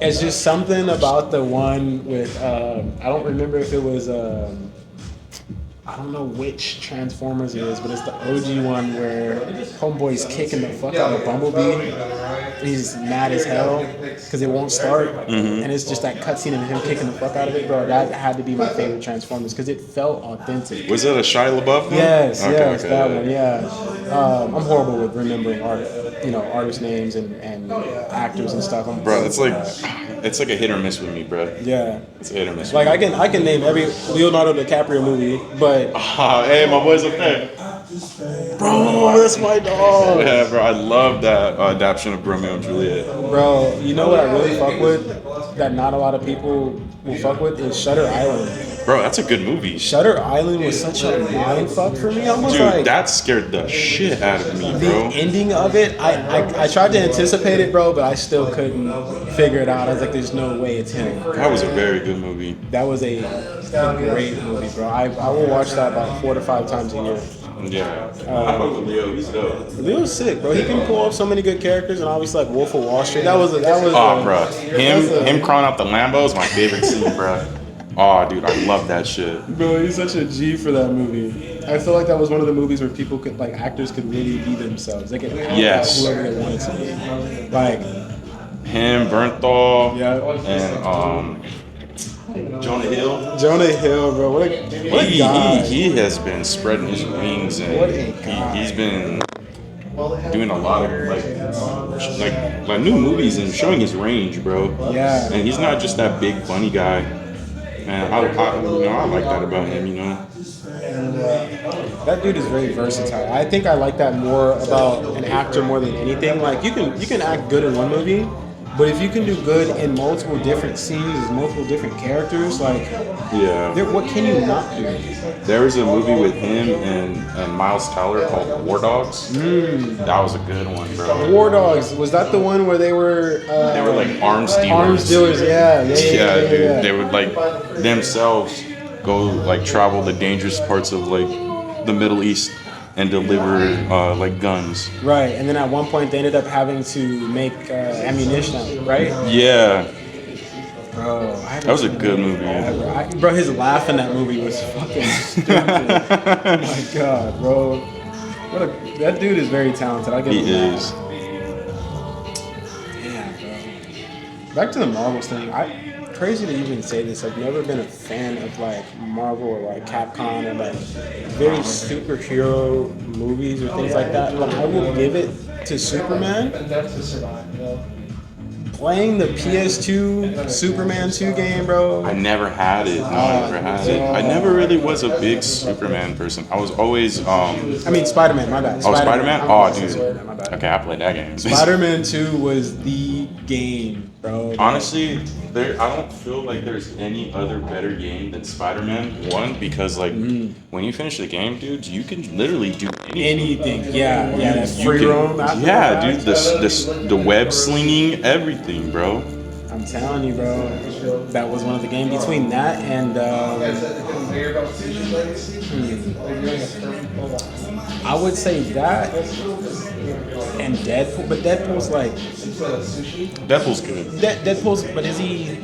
it's just something about the one with I don't remember if it was I don't know which Transformers it is, but it's the OG one where Homeboy's kicking the fuck out of Bumblebee. He's mad as hell because it won't start, and it's just that cutscene of him kicking the fuck out of it, bro. That had to be my favorite Transformers because it felt authentic. Was that a Shia LaBeouf one? Yes, Okay, yes, okay, that yeah. one, yeah. I'm horrible with remembering artist names and actors and stuff. Bro, it's like a hit or miss with me, bro. Yeah. It's a hit or miss. Like I can name every Leonardo DiCaprio movie, but Hey, my boy's up there. bro, that's my dog. Yeah, bro, I love that adaptation of Romeo and Juliet. Bro, you know what I really fuck with? that not a lot of people will fuck with is Shutter Island. Bro, that's a good movie. Shutter Island was such a mind fuck for me. I was Dude, like, that scared the shit out of me, the bro. ending of it, I tried to anticipate it, bro, but I still couldn't figure it out. I was like, there's no way it's him. That was a very good movie. That was a great movie, bro. I will watch that about 4 to 5 times a year. Yeah. I fuck with Leo. He's dope. Leo's sick, bro. He can pull off so many good characters, and obviously like Wolf of Wall Street. That was Oh, bro. Him crawling out the Lambo is my favorite scene, bro. Oh, dude, I love that shit. Bro, he's such a G for that movie. I feel like that was one of the movies where people could, like, actors could really be themselves. They could act Yes. out whoever they wanted to be. Like, Him, Bernthal, yeah. and Jonah Hill. Jonah Hill, bro. What a guy. He has been spreading his wings, What a and guy. he's been doing a lot of like new movies and showing his range, bro. Yeah. And he's not just that big funny guy. And I like that about him, you know. That dude is very versatile. I think I like that more about an actor more than anything. Like you can act good in one movie, but if you can do good in multiple different scenes, multiple different characters, like Yeah. what can you not do? There was a movie with him and Miles Teller called War Dogs. That was a good one, bro. War Dogs, was that the one where they were They were like arms dealers. arms dealers? Yeah, Dude. They would like themselves go like travel the dangerous parts of like the Middle East and deliver like guns. Right, and then at one point they ended up having to make ammunition, right? Yeah, Bro, that was a good movie. Bro, his laugh in that movie was fucking stupid. Oh my god, bro. That dude is very talented. I give He him that. is. Yeah, bro. Back to the Marvels thing. Crazy to even say this. I've never been a fan of like Marvel or like Capcom or like very superhero movies or things like that. But I will give it to Superman. Playing the PS2 Superman 2 game, bro. I never had it. No, I never had it. I never really was a big Superman person. I was always I mean Spider-Man, my bad. Spider-Man? I'm Oh, sorry, dude. my bad. Okay, I played that game. Spider-Man 2 was the game, bro. Honestly, I don't feel like there's any other better game than Spider-Man 1 because like when you finish the game, dude, you can literally do anything. Yeah, that You free can- roam. After Yeah, the dude, fact. the web slinging, everything, bro. I'm telling you, bro. That was one of the games between that and I would say that and Deadpool, but Deadpool's like Deadpool's good. Deadpool's, but is he?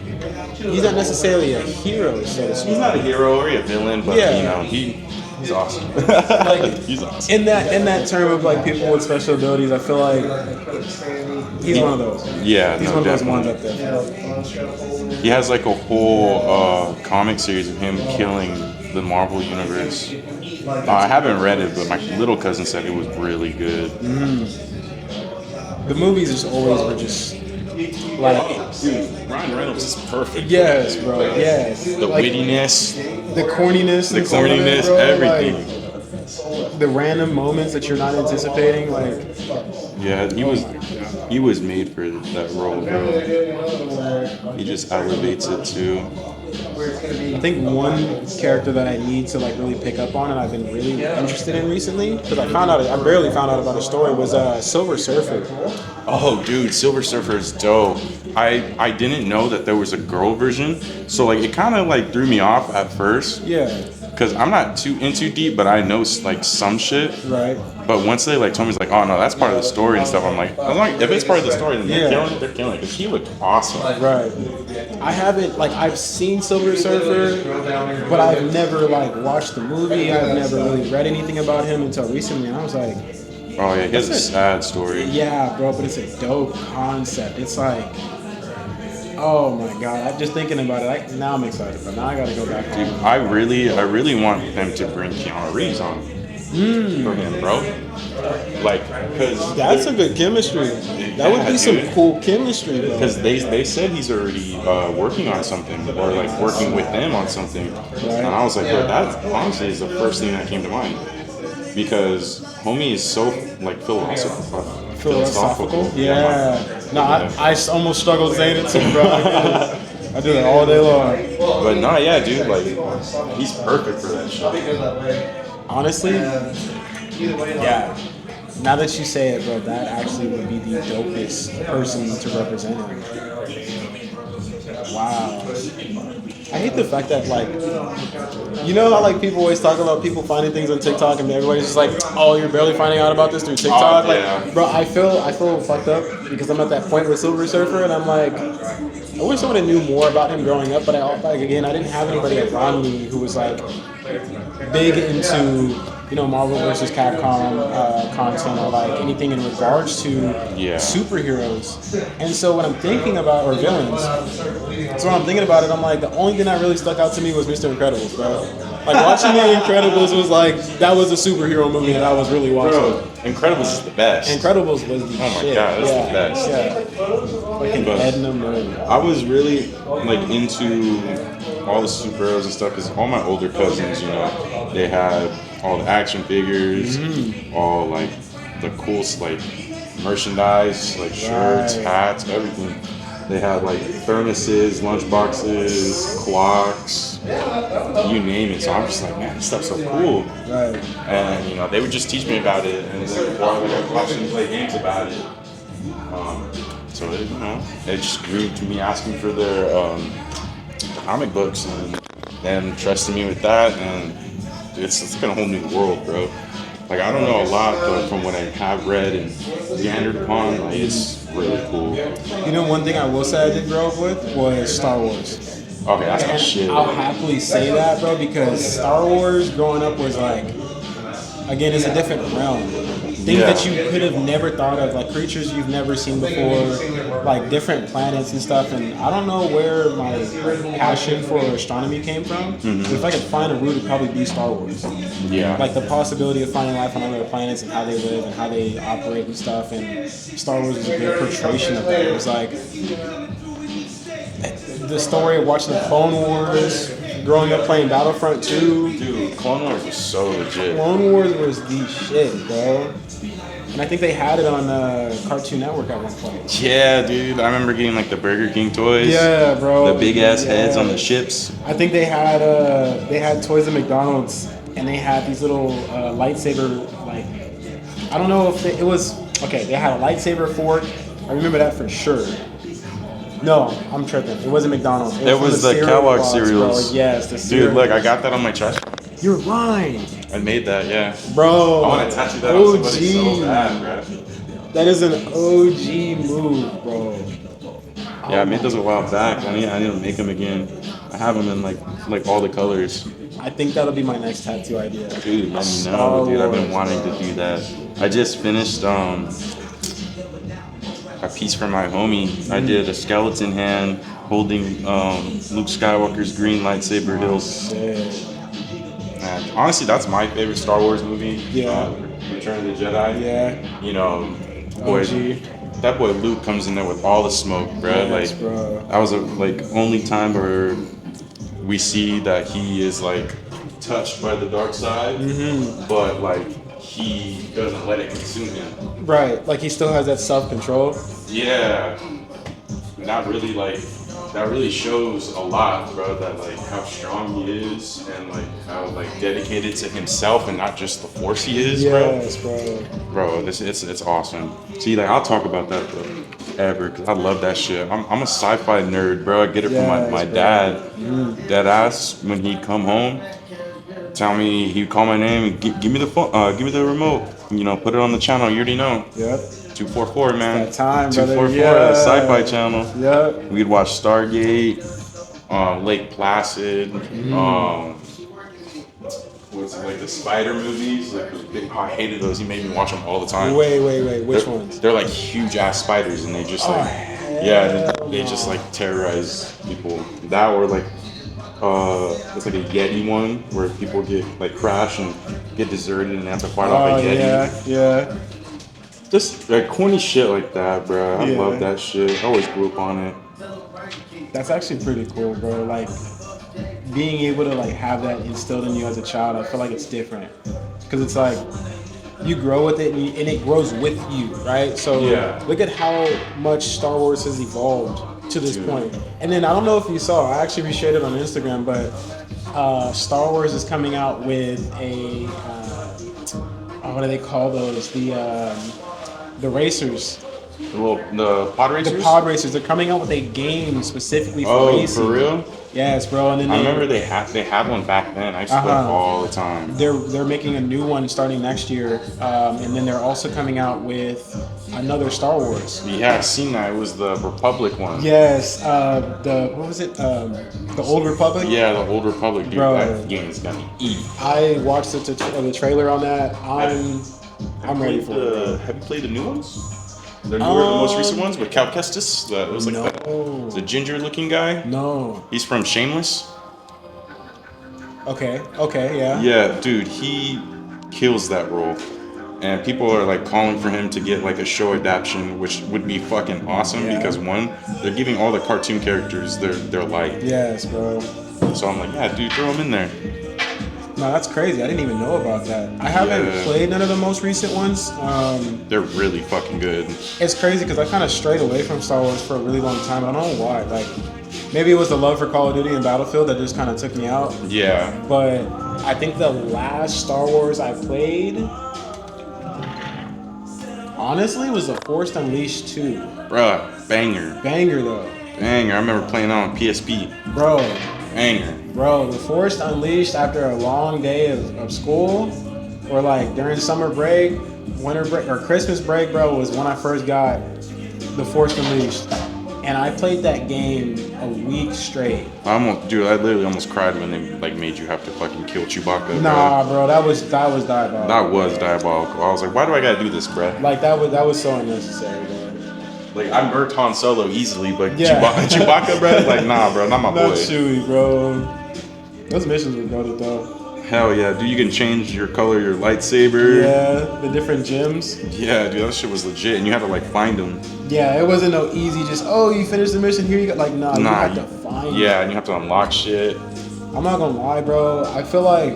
He's not necessarily a hero, so to speak. He's not a hero or a villain, but Yeah. you know he's awesome. Like, He's awesome. in that term of like people with special abilities, I feel like he's one of those. Yeah, He's no, one of those definitely. ones up there. He has like a whole comic series of him killing the Marvel universe. I haven't read it, but my little cousin said it was really good. The movies just always were just like, Dude, Ryan Reynolds is perfect. yes, bro, yes. The Like, wittiness, the corniness, the and some of it, corniness, bro, everything. like, the random moments that you're not anticipating, like, Yeah, he was made for that role, bro. He just elevates it too. I think one character that I need to like really pick up on and I've been really interested in recently because I barely found out about a story was Silver Surfer. Oh, dude, Silver Surfer is dope. I didn't know that there was a girl version, so like it kind of like threw me off at first. Yeah, Cause I'm not too into deep, but I know like some shit. right. But once they like told me, it's like, oh no, that's part of the story and stuff. I'm like, as long if it's part of the story, then Yeah. they're killing it. Cause he looked awesome. Right. I haven't like I've seen Silver Surfer, but I've never like watched the movie. I've never really read anything about him until recently, and I was like, Oh yeah, he has a sad story. yeah, bro, but it's a dope concept. It's like, oh my god, I'm just thinking about it. Now I'm excited, but now I gotta go back Dude, home. I really want them to bring Keanu Reeves on for him, bro. Like, cause That's a good chemistry. That would be some dude. cool chemistry, bro. Because they said he's already working on something or like working with them on something, and I was like, bro, that honestly is the first thing that came to mind because homie is so like philosophical. Yeah. No, Yeah. I almost struggled saying it too, bro. I do that all day long. But nah, yeah, dude, like he's perfect for that shit. Honestly, yeah. Now that you say it, bro, that actually would be the dopest person to represent him. Wow. I hate the fact that, like, you know how, like, people always talk about people finding things on TikTok and everybody's just like, oh, you're barely finding out about this through TikTok? yeah. Like, bro, I feel fucked up because I'm at that point with Silver Surfer and I'm like, I wish someone knew more about him growing up, but I didn't have anybody around me who was, like, big into, you know, Marvel versus Capcom content or like anything in regards to superheroes. And so when I'm thinking about, or villains, so when I'm thinking about it, I'm like, the only thing that really stuck out to me was Mr. Incredibles, bro. Like watching The Incredibles was like, that was a superhero movie that I was really watching. Bro, Incredibles is the best. Incredibles was the Oh my shit. god, that's the best. Yeah. Fucking But Edna Mode. I was really like into all the superheroes and stuff because all my older cousins, you know, they had all the action figures, all like the cool like merchandise, like shirts, hats, everything. They had like thermoses, lunch boxes, clocks, you name it. So I'm just like, man, this stuff's so cool. Right. And you know, they would just teach me about it, and then before I would watch them play games about it. So it, you know, it just grew to me asking for their comic books and them trusting me with that, and it's like a whole new world, bro. Like I don't know a lot, but from what I have read and meandered upon, like it's really cool. You know, one thing I will say I did grow up with was Star Wars. Okay, that's my And shit. I'll happily say that, bro, because Star Wars growing up was like, again, it's a different realm. Things that you could have never thought of, like creatures you've never seen before, like different planets and stuff. And I don't know where my passion for astronomy came from. But if I could find a root, it'd probably be Star Wars. Yeah. Like the possibility of finding life on other planets and how they live and how they operate and stuff. And Star Wars is a good portrayal of that. It was like the story of watching the Clone Wars, growing up playing Battlefront 2. Dude, Clone Wars was so legit. Clone Wars was the shit, bro. And I think they had it on Cartoon Network at one point. Yeah, dude. I remember getting like the Burger King toys. Yeah, bro. The big ass heads on the ships. I think they had toys at McDonald's, and they had these little lightsaber, like, I don't know if it was, okay, they had a lightsaber fork. I remember that for sure. No, I'm tripping. It wasn't McDonald's. It was the cereal Kellogg box, cereals. Bro. Yes, the cereal. Dude, look, I got that on my chest. You're lying. I made that, yeah. Bro. I want to tattoo that on somebody so bad, bro. That is an OG move, bro. Yeah, I made those a while back. I need to make them again. I have them in like all the colors. I think that'll be my next tattoo idea. Dude, let me know, dude. I've been wanting to do that. I just finished a piece for my homie. I did a skeleton hand holding Luke Skywalker's green lightsaber hilt. And honestly, that's my favorite Star Wars movie. Yeah. Return of the Jedi. Yeah. You know, boy, that boy Luke comes in there with all the smoke, bro. Yes, like, bro. that was only time where we see that he is like touched by the dark side, but like he doesn't let it consume him. Right. Like he still has that self-control. Yeah, and that really shows a lot, bro. That like how strong he is and like how like dedicated to himself and not just the force he is, Yes, bro. Bro, it's awesome. See, like I'll talk about that forever because I love that shit. I'm a sci-fi nerd, bro. I get it from my dad. Dad ass when he'd come home, tell me he'd call my name and give me the phone, give me the remote. You know, put it on the channel. You already know. Yep. 244, man. That time, brother. 244, Yeah. that sci-fi channel. Yep. We'd watch Stargate, Lake Placid, what's it, like the spider movies. Like I hated those. He made me watch them all the time. Wait. Which ones? They're like huge ass spiders, and they just like they just like terrorize people. That or like it's like a Yeti one where people get like crash and get deserted and they have to fight off a Yeti. Yeah. Just like corny shit like that, bro. I Yeah. love that shit. I always grew up on it. That's actually pretty cool, bro. Like being able to like have that instilled in you as a child, I feel like it's different because it's like you grow with it, and it grows with you, right? So Yeah. look at how much Star Wars has evolved to this point. And then I don't know if you saw, I actually reshared it on Instagram, but Star Wars is coming out with a what do they call those? The racers, The pod racers. the pod racers. They're coming out with a game specifically for Oh, racing. for real? Yes, bro. And then I remember they had one back then. I used to play Uh-huh. all the time. they're making a new one starting next year, and then they're also coming out with another Star Wars. Yeah, I seen that. It was the Republic one. Yes, the what was it? The Old Republic. Yeah, the Old Republic, dude. Bro. That game is gonna eat. I watched the trailer on that. I'm ready for it. Have you played the new ones? The most recent ones with Cal Kestis. It was like the ginger-looking guy. No. He's from Shameless. Okay. Okay. Yeah. Yeah, dude, he kills that role. And people are like calling for him to get like a show adaptation, which would be fucking awesome Yeah. because one, they're giving all the cartoon characters their light. Yes, bro. So I'm like, yeah, dude, throw him in there. No, that's crazy. I didn't even know about that. I haven't Yeah. played none of the most recent ones. They're really fucking good. It's crazy because I kind of strayed away from Star Wars for a really long time. I don't know why. Like, maybe it was the love for Call of Duty and Battlefield that just kind of took me out. Yeah. But I think the last Star Wars I played, honestly, was The Force Unleashed 2. Bruh, banger. Banger though. Banger. I remember playing on PSP. Bro, Banger. Bro, The Force Unleashed after a long day of school, or like during summer break, winter break, or Christmas break, bro, was when I first got The Force Unleashed. And I played that game a week straight. I literally almost cried when they like made you have to fucking kill Chewbacca. Nah, bro, that was diabolical. That was diabolical. I was like, why do I gotta do this, bruh? Like that was so unnecessary, bro. Like, I murked Han Solo easily, but Yeah. Chewbacca, bruh, like, nah, bro, not my boy. Not Chewie, bro. Those missions were goated though. Hell yeah, dude, you can change your color, your lightsaber. Yeah, the different gems. Yeah, dude, that shit was legit, and you had to like find them. Yeah, it wasn't no easy. Just you finished the mission. Here you go. Like you had to find. Yeah, and you have to unlock shit. I'm not gonna lie, bro. I feel like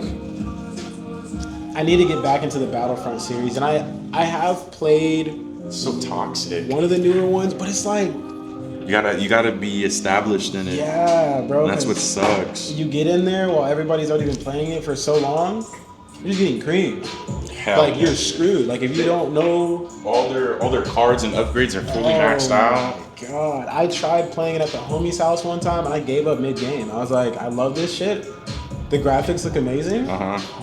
I need to get back into the Battlefront series, and I have played It's so toxic. one of the newer ones, but it's like, You gotta be established in it. yeah, bro. And that's what 'cause sucks. you get in there while everybody's already been playing it for so long. You're just getting creamed. Hell Like yeah. you're screwed. Like if you don't know. all their cards and upgrades are fully maxed out. My God, I tried playing it at the homie's house one time, and I gave up mid game. I was like, I love this shit. The graphics look amazing,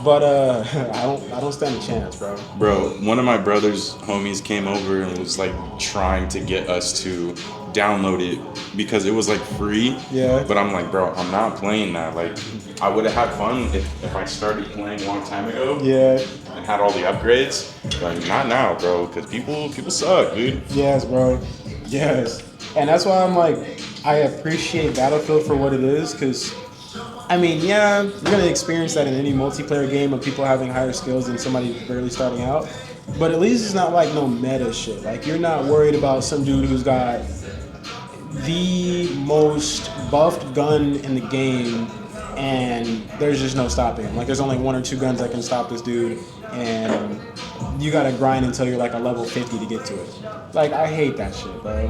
but I don't stand a chance, bro. Bro, one of my brother's homies came over and was like trying to get us to download it because it was like free. Yeah. But I'm like, bro, I'm not playing that. Like, I would have had fun if I started playing a long time ago. Yeah. And had all the upgrades. But not now, bro, because people suck, dude. Yes, bro. Yes. And that's why I'm like, I appreciate Battlefield for what it is, because, I mean, yeah, you're going to experience that in any multiplayer game of people having higher skills than somebody barely starting out. But at least it's not like no meta shit. Like, you're not worried about some dude who's got the most buffed gun in the game and there's just no stopping him. Like, there's only one or two guns that can stop this dude, and you gotta grind until you're like a level 50 to get to it. Like, I hate that shit, bro.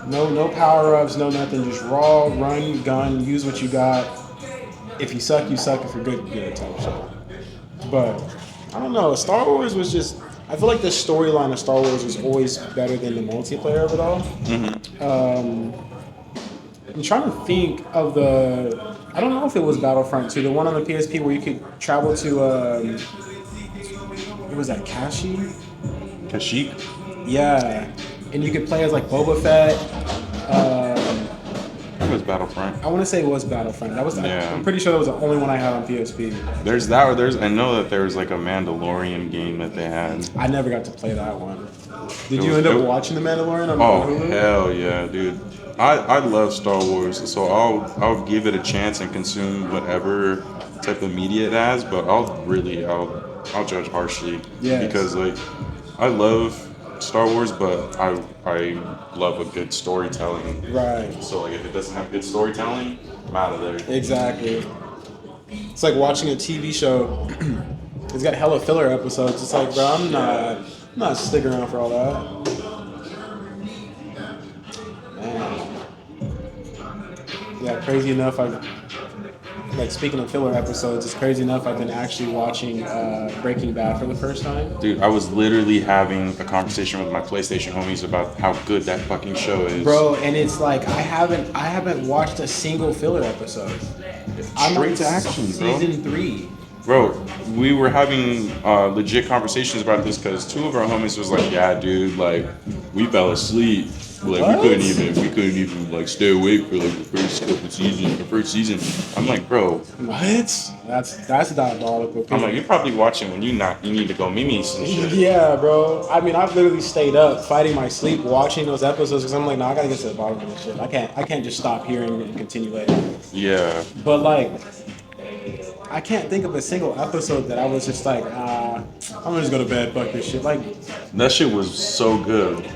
No power-ups, no nothing. Just raw, run, gun, use what you got. If you suck, you suck. If you're good, you're good type shit. But, I don't know. Star Wars was just... I feel like the storyline of Star Wars was always better than the multiplayer of it all. I'm trying to think of the... I don't know if it was Battlefront 2, the one on the PSP where you could travel to... what was that, Kashyyyk? Kashyyyk? Yeah. And you could play as like Boba Fett. I think it was Battlefront. I want to say it was Battlefront. That was. Yeah. I'm pretty sure that was the only one I had on PSP. There's that, or I know that there was like a Mandalorian game that they had. I never got to play that one. Did It you was- end up it- watching The Mandalorian on Oh Hulu? hell yeah, dude! I love Star Wars, so I'll give it a chance and consume whatever type of media it has, but I'll judge harshly. Yes. Because like I love Star Wars, but I love a good storytelling. Right. So like if it doesn't have good storytelling, I'm out of there. Exactly. It's like watching a TV show It's got hella filler episodes. It's like, bro, I'm not sticking around for all that. Man. Yeah, crazy enough, like speaking of filler episodes, it's crazy enough I've been actually watching Breaking Bad for the first time. Dude, I was literally having a conversation with my PlayStation homies about how good that fucking show is. Bro, and it's like I haven't watched a single filler episode. I'm Straight on to action, bro. season 3. Bro, we were having legit conversations about this because two of our homies was like, "Yeah, dude, like we fell asleep. Like What? we couldn't even like stay awake for like the first season." I'm like, bro, what? That's diabolical. I'm like, you're probably watching when you need to go mimi some shit. Yeah, bro. I mean, I've literally stayed up fighting my sleep watching those episodes because I'm like, no, I gotta get to the bottom of this shit. I can't just stop hearing and continue later. Yeah. But like, I can't think of a single episode that I was just like, I'm gonna just go to bed, fuck this shit. Like, That shit was so good.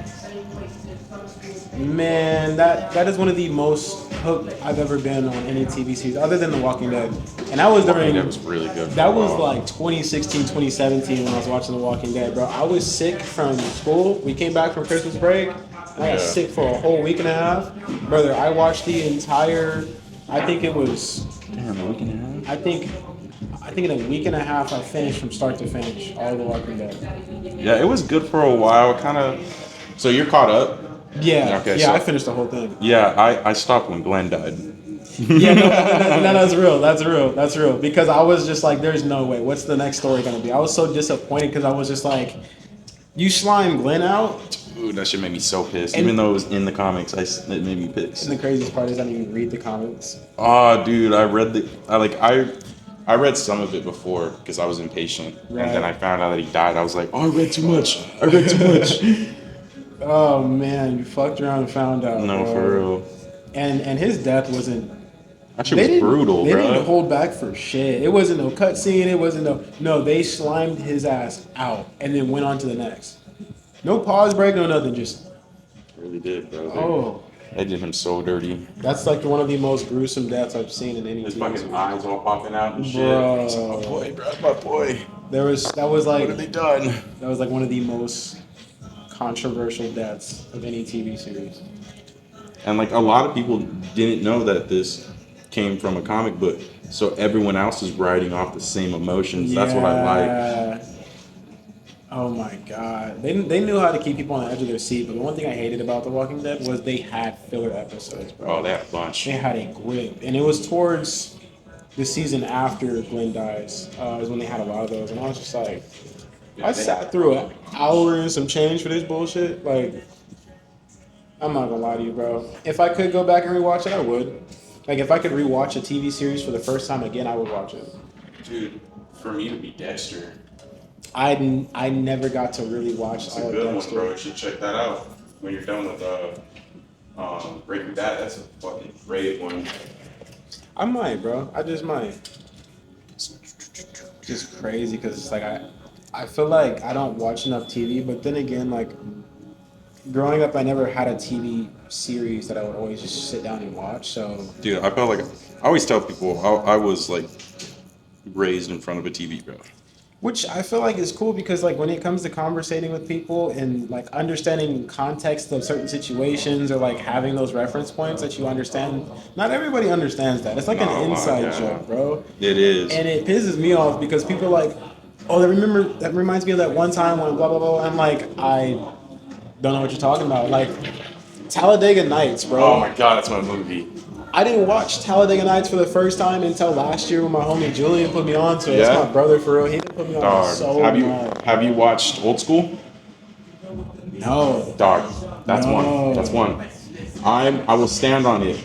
man, that is one of the most hooked I've ever been on any TV series, other than The Walking Dead. And that was during That was really good. that was like 2016, 2017 when I was watching The Walking Dead, bro. I was sick from school. We came back from Christmas break, and I got Yeah. sick for a whole week and a half. Brother, I watched the entire. I think it was. Damn, a week and a half. I think in a week and a half I finished from start to finish all The Walking Dead. Yeah, it was good for a while. Kind of. So you're caught up. Yeah, Okay, yeah, so- I finished the whole thing. Yeah, I stopped when Glenn died. Yeah, no, that's real. That's real. That's real. Because I was just like, there's no way. What's the next story gonna be? I was so disappointed because I was just like, you slime Glenn out. Ooh, that shit made me so pissed. And- Even though it was in the comics, it made me pissed. And the craziest part is I didn't even read the comics. Oh, dude, I read some of it before because I was impatient, Right. and then I found out that he died. I was like, oh, I read too much. I read too much. Oh man, you fucked around and found out. No, bro. for real. And his death wasn't. That shit was brutal, They bro. didn't hold back for shit. It wasn't no cutscene. It wasn't no. They slimed his ass out and then went on to the next. No pause break, no nothing. Just Really did, bro. oh, They did him so dirty. that's like one of the most gruesome deaths I've seen in any His TV fucking series. eyes all popping out and shit. Bro. It's like, my boy, bro, my boy. That was What like have they done? that was like one of the most controversial deaths of any TV series. And like a lot of people didn't know that this came from a comic book, so everyone else is riding off the same emotions. That's what I like. Yeah. Oh my god, they knew how to keep people on the edge of their seat. But the one thing I hated about The Walking Dead was they had filler episodes, bro. Oh, they had a bunch. They had a grip, and it was towards the season after Glenn dies is when they had a lot of those, and I was just like, I sat through an hour and some change for this bullshit. Like, I'm not gonna lie to you, bro. If I could go back and rewatch it, I would. Like, if I could rewatch a TV series for the first time again, I would watch it. Dude, for me to be Dexter, I never got to really watch it's a all of good one, Dexter. bro. You should check that out when you're done with Breaking Bad. That's a fucking great one. I might, bro. I just might. Just crazy because it's like I feel like I don't watch enough TV, but then again, like growing up, I never had a TV series that I would always just sit down and watch. So Dude, I felt like I always tell people I was like raised in front of a TV, bro. which I feel like is cool because like when it comes to conversating with people and like understanding context of certain situations or like having those reference points that you understand, not everybody understands that. It's like No, an inside yeah. joke, bro. It is. And it pisses me off because people are like, oh, that reminds me of that one time when blah blah blah. I'm like, I don't know what you're talking about. Like Talladega Nights, bro. Oh my god, that's my movie. I didn't watch Talladega Nights for the first time until last year when my homie Julian put me on to it. Yeah? That's my brother for real. He didn't put me on Dog, so much. have you watched Old School? No. Dog, that's No. one. That's one. I will stand on it.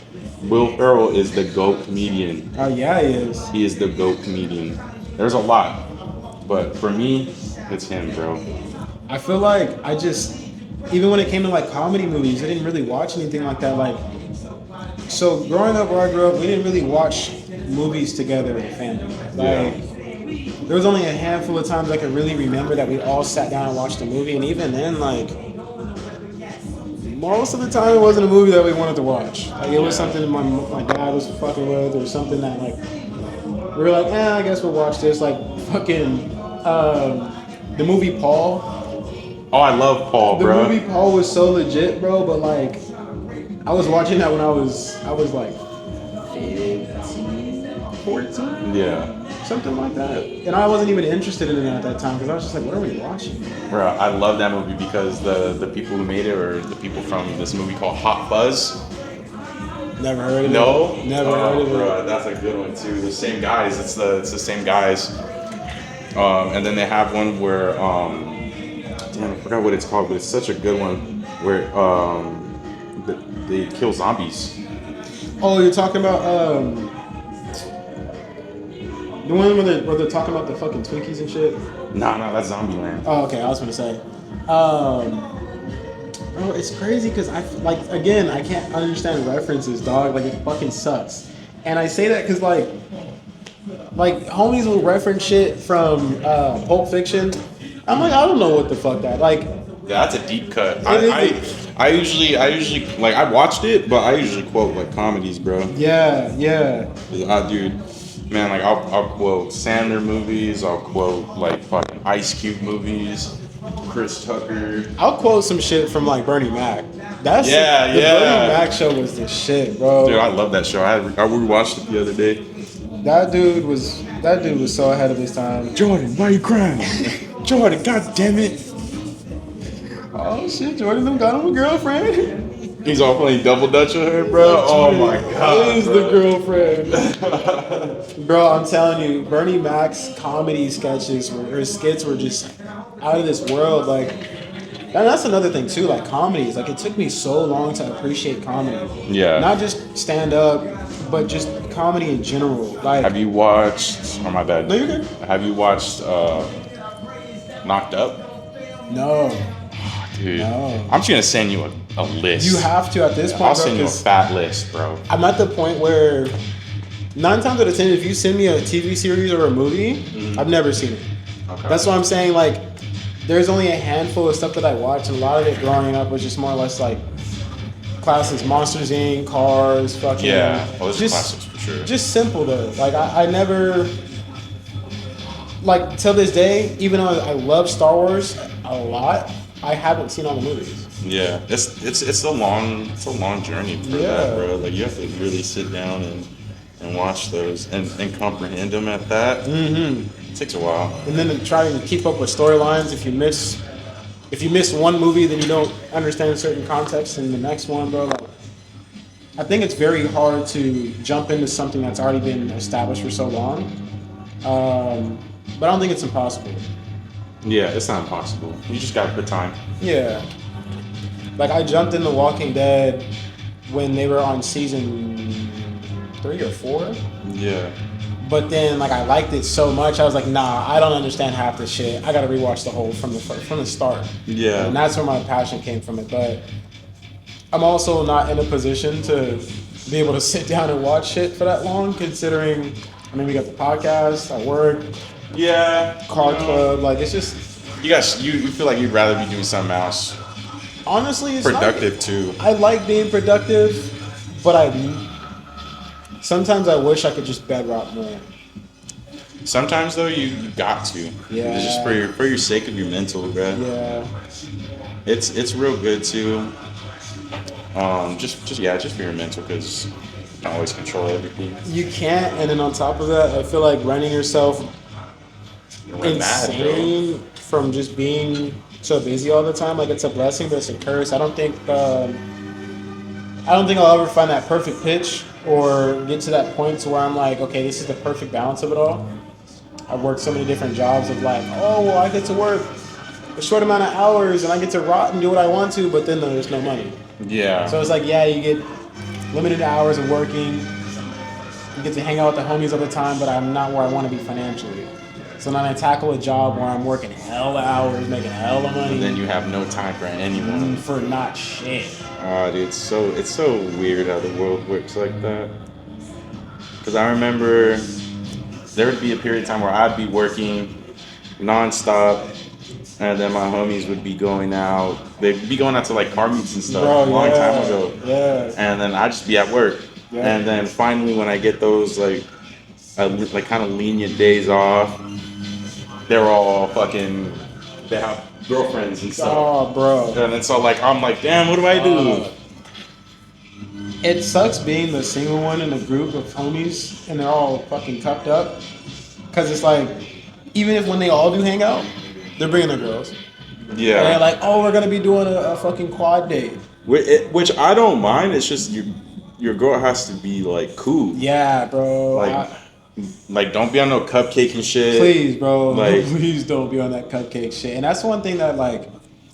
Will Ferrell is the GOAT comedian. Oh yeah, he is. He is the GOAT comedian. There's a lot, but for me, it's him, bro. I feel like I just, even when it came to like comedy movies, I didn't really watch anything like that. Like, so growing up where I grew up, we didn't really watch movies together as a family. Like, there was only a handful of times I could really remember that we all sat down and watched a movie, and even then, like, most of the time it wasn't a movie that we wanted to watch. Like, it was something that my dad was fucking with, or something that like we were like, I guess we'll watch this. Like, fucking The movie Paul. Oh, I love Paul, The bro. movie Paul was so legit, bro. But like, I was watching that when I was like 15, 14, Yeah. something like that. And I wasn't even interested in it at that time because I was just like, what are we watching? Bro, I love that movie because the people who made it are the people from this movie called Hot Fuzz. Never heard of No? it. Never heard of it. Bro, that's a good one too. The same guys. It's the same guys. And then they have one where damn, I forgot what it's called, but it's such a good one where they kill zombies. Oh, you're talking about the one where they're talking about the fucking Twinkies and shit. Nah, that's Zombieland. Oh, okay. I was gonna say, bro, it's crazy because I can't understand references, dog. Like it fucking sucks. And I say that because like homies will reference shit from Pulp Fiction. I'm like, I don't know what the fuck that like. Yeah, that's a deep cut. It I usually like I watched it, but I usually quote like comedies, bro. Yeah. Dude, man, like I'll quote Sandler movies. I'll quote like fucking Ice Cube movies, Chris Tucker. I'll quote some shit from like Bernie Mac. The Yeah. Bernie Mac show was the shit, bro. Dude, I love that show. I rewatched it the other day. That dude was so ahead of his time. Jordan, why are you crying? Jordan, god damn it. Oh shit, Jordan done got him a girlfriend. He's all playing double dutch with her, bro. Oh my god. Is the girlfriend. Bro, I'm telling you, Bernie Mac's comedy sketches or skits were just out of this world. Like, and that's another thing too. Like comedies, like it took me so long to appreciate comedy. Yeah. Not just stand up, but just comedy in general. Like, Have you watched? Oh my bad. No, you're good. Have you watched Knocked Up? No, Dude, No. I'm just gonna send you a list. you have to at this point. I'll bro, send you a 'cause fat list, bro. I'm at the point where 9 times out of 10, if you send me a TV series or a movie, I've never seen it. Okay. That's why I'm saying like, there's only a handful of stuff that I watched, and a lot of it growing up was just more or less like classics, Monsters Inc., Cars, fucking Yeah, well, those are just classics for sure. just simple though. Like I never like till this day, even though I love Star Wars a lot, I haven't seen all the movies. Yeah, it's a long journey for Yeah. that, bro. Like you have to really sit down and watch those and comprehend them at that. Mm-hmm. It takes a while. And then to try and keep up with storylines. If you miss one movie, then you don't understand certain context in the next one, bro. Like, I think it's very hard to jump into something that's already been established for so long. But I don't think it's impossible. Yeah, it's not impossible. You just gotta put time. Yeah. Like I jumped into Walking Dead when they were on season 3 or 4. Yeah. But then, like, I liked it so much, I was like, nah, I don't understand half this shit. I gotta rewatch the whole from the start. Yeah. And that's where my passion came from it. But I'm also not in a position to be able to sit down and watch shit for that long, considering, I mean, we got the podcast, I work, Yeah. car club, like, it's just, You guys, you feel like you'd rather be doing something else honestly, it's productive too. I like being productive, but sometimes I wish I could just bedrock more. Sometimes though, you got to. Yeah. It's just for your sake of your mental, bro. Yeah. It's real good too. Just for your mental, because you can't always control everything. You can't, and then on top of that, I feel like running yourself You're mad, insane from just being so busy all the time. Like it's a blessing, but it's a curse. I don't think I'll ever find that perfect pitch or get to that point to where I'm like, okay, this is the perfect balance of it all. I've worked so many different jobs of like, oh, well, I get to work a short amount of hours and I get to rot and do what I want to, but then there's no money. Yeah. So it's like, yeah, you get limited hours of working. You get to hang out with the homies all the time, but I'm not where I want to be financially. So then I tackle a job where I'm working hella hours, making hella money. And then you have no time for anyone. For not shit. Dude, it's so weird how the world works like that. Because I remember there would be a period of time where I'd be working nonstop, and then my homies would be going out. They'd be going out to like car meets and stuff a long time ago. Yeah. And then I'd just be at work. Yeah. And then finally when I get those like kind of lenient days off, they're all fucking, they have girlfriends and stuff. Oh, bro. And then so like I'm like, damn, what do I do? It sucks being the single one in a group of homies and they're all fucking cuffed up. Cause it's like, even if when they all do hang out, they're bringing their girls. And they're Yeah. like, oh, we're gonna be doing a fucking quad date. Which I don't mind. It's just your girl has to be like cool. Yeah, bro. Like don't be on no cupcake and shit. Please, bro. Like- Please don't be on that cupcake shit. And that's one thing that like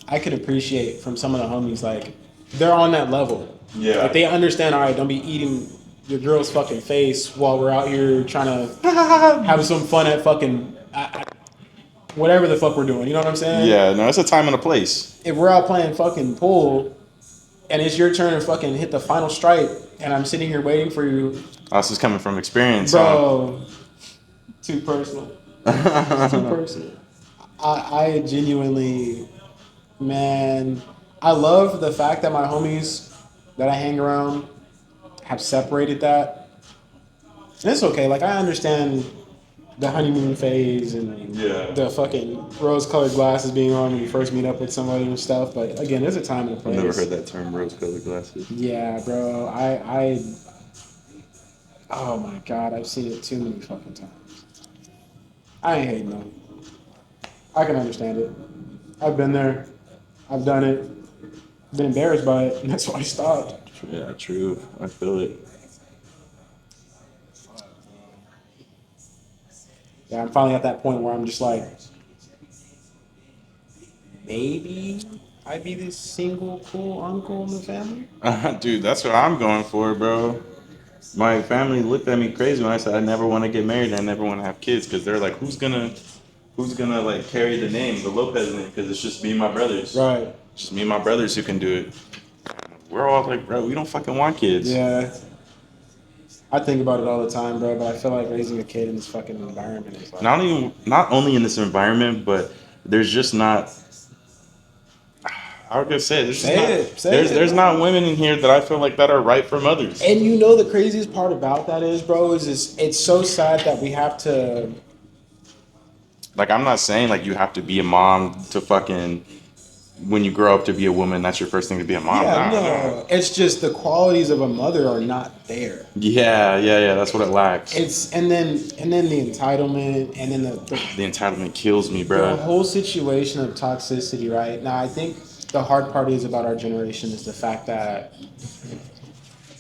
I could appreciate from some of the homies. Like they're on that level. Yeah. Like they understand. All right, don't be eating your girl's fucking face while we're out here trying to have some fun at fucking whatever the fuck we're doing. You know what I'm saying? Yeah, no, it's a time and a place. If we're out playing fucking pool and it's your turn to fucking hit the final strike and I'm sitting here waiting for you, This is coming from experience, bro. Too personal. Too personal. I genuinely, man, I love the fact that my homies that I hang around have separated that. And it's okay. Like, I understand the honeymoon phase and Yeah. the fucking rose-colored glasses being on when you first meet up with somebody and stuff. But again, there's a time and a place. I've never heard that term, rose-colored glasses. Yeah, bro. Oh my god, I've seen it too many fucking times. I ain't hating though. I can understand it. I've been there. I've done it. Been embarrassed by it, and that's why I stopped. Yeah, true. I feel it. Yeah, I'm finally at that point where I'm just like, maybe I'd be this single cool uncle in the family. Dude, that's what I'm going for, bro. My family looked at me crazy when I said I never want to get married and I never want to have kids because they're like, who's gonna like carry the name, the Lopez name? Because it's just me and my brothers. Right. Just me and my brothers who can do it. We're all like, bro, we don't fucking want kids. Yeah. I think about it all the time, bro, but I feel like raising a kid in this fucking environment is like... Not only in this environment, but there's just not. I was gonna say, there's not women in here that I feel like that are right for mothers. And you know the craziest part about that is, bro, is it's so sad that we have to... Like, I'm not saying like you have to be a mom to fucking, when you grow up to be a woman, that's your first thing to be a mom. Yeah, Nah, no. It's just the qualities of a mother are not there. Yeah, that's what it lacks. And then the entitlement, and then the The entitlement kills me, bro. the whole situation of toxicity, right? Now, I think the hard part is about our generation is the fact that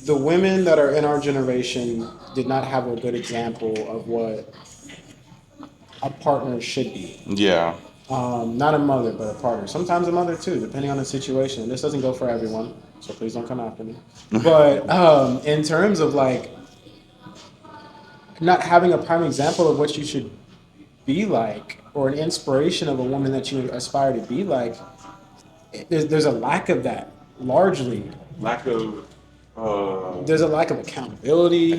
the women that are in our generation did not have a good example of what a partner should be. Yeah. Not a mother, but a partner. Sometimes a mother too, depending on the situation. This doesn't go for everyone, so please don't come after me. But in terms of like not having a prime example of what you should be like, or an inspiration of a woman that you aspire to be like, there's a lack of that largely. Lack of There's a lack of accountability.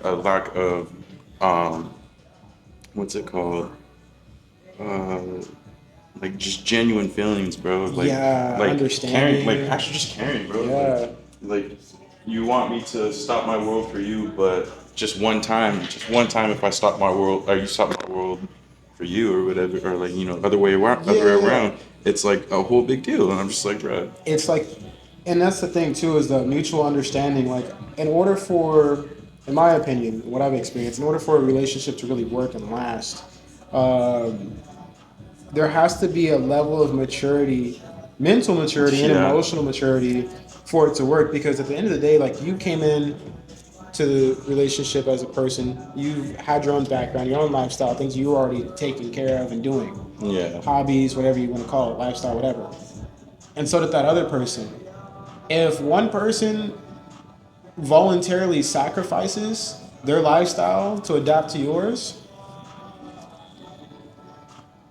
a lack of what's it called? Like just genuine feelings, bro. Like, Yeah, like understanding. caring, like actually just caring, bro. Yeah. Like you want me to stop my world for you, but just one time if I stop my world, or you stop my world for you, or whatever, or like, you know, other way around, it's like a whole big deal, and I'm just like, bro. It's like, and that's the thing too, is the mutual understanding. Like, in order for, in my opinion, what I've experienced, in order for a relationship to really work and last, there has to be a level of maturity, mental maturity and Yeah. emotional maturity for it to work. Because at the end of the day, like, you came in to the relationship as a person, you had your own background, your own lifestyle, things you were already taking care of and doing. Yeah. Hobbies, whatever you want to call it, lifestyle, whatever. And so did that other person. If one person voluntarily sacrifices their lifestyle to adapt to yours,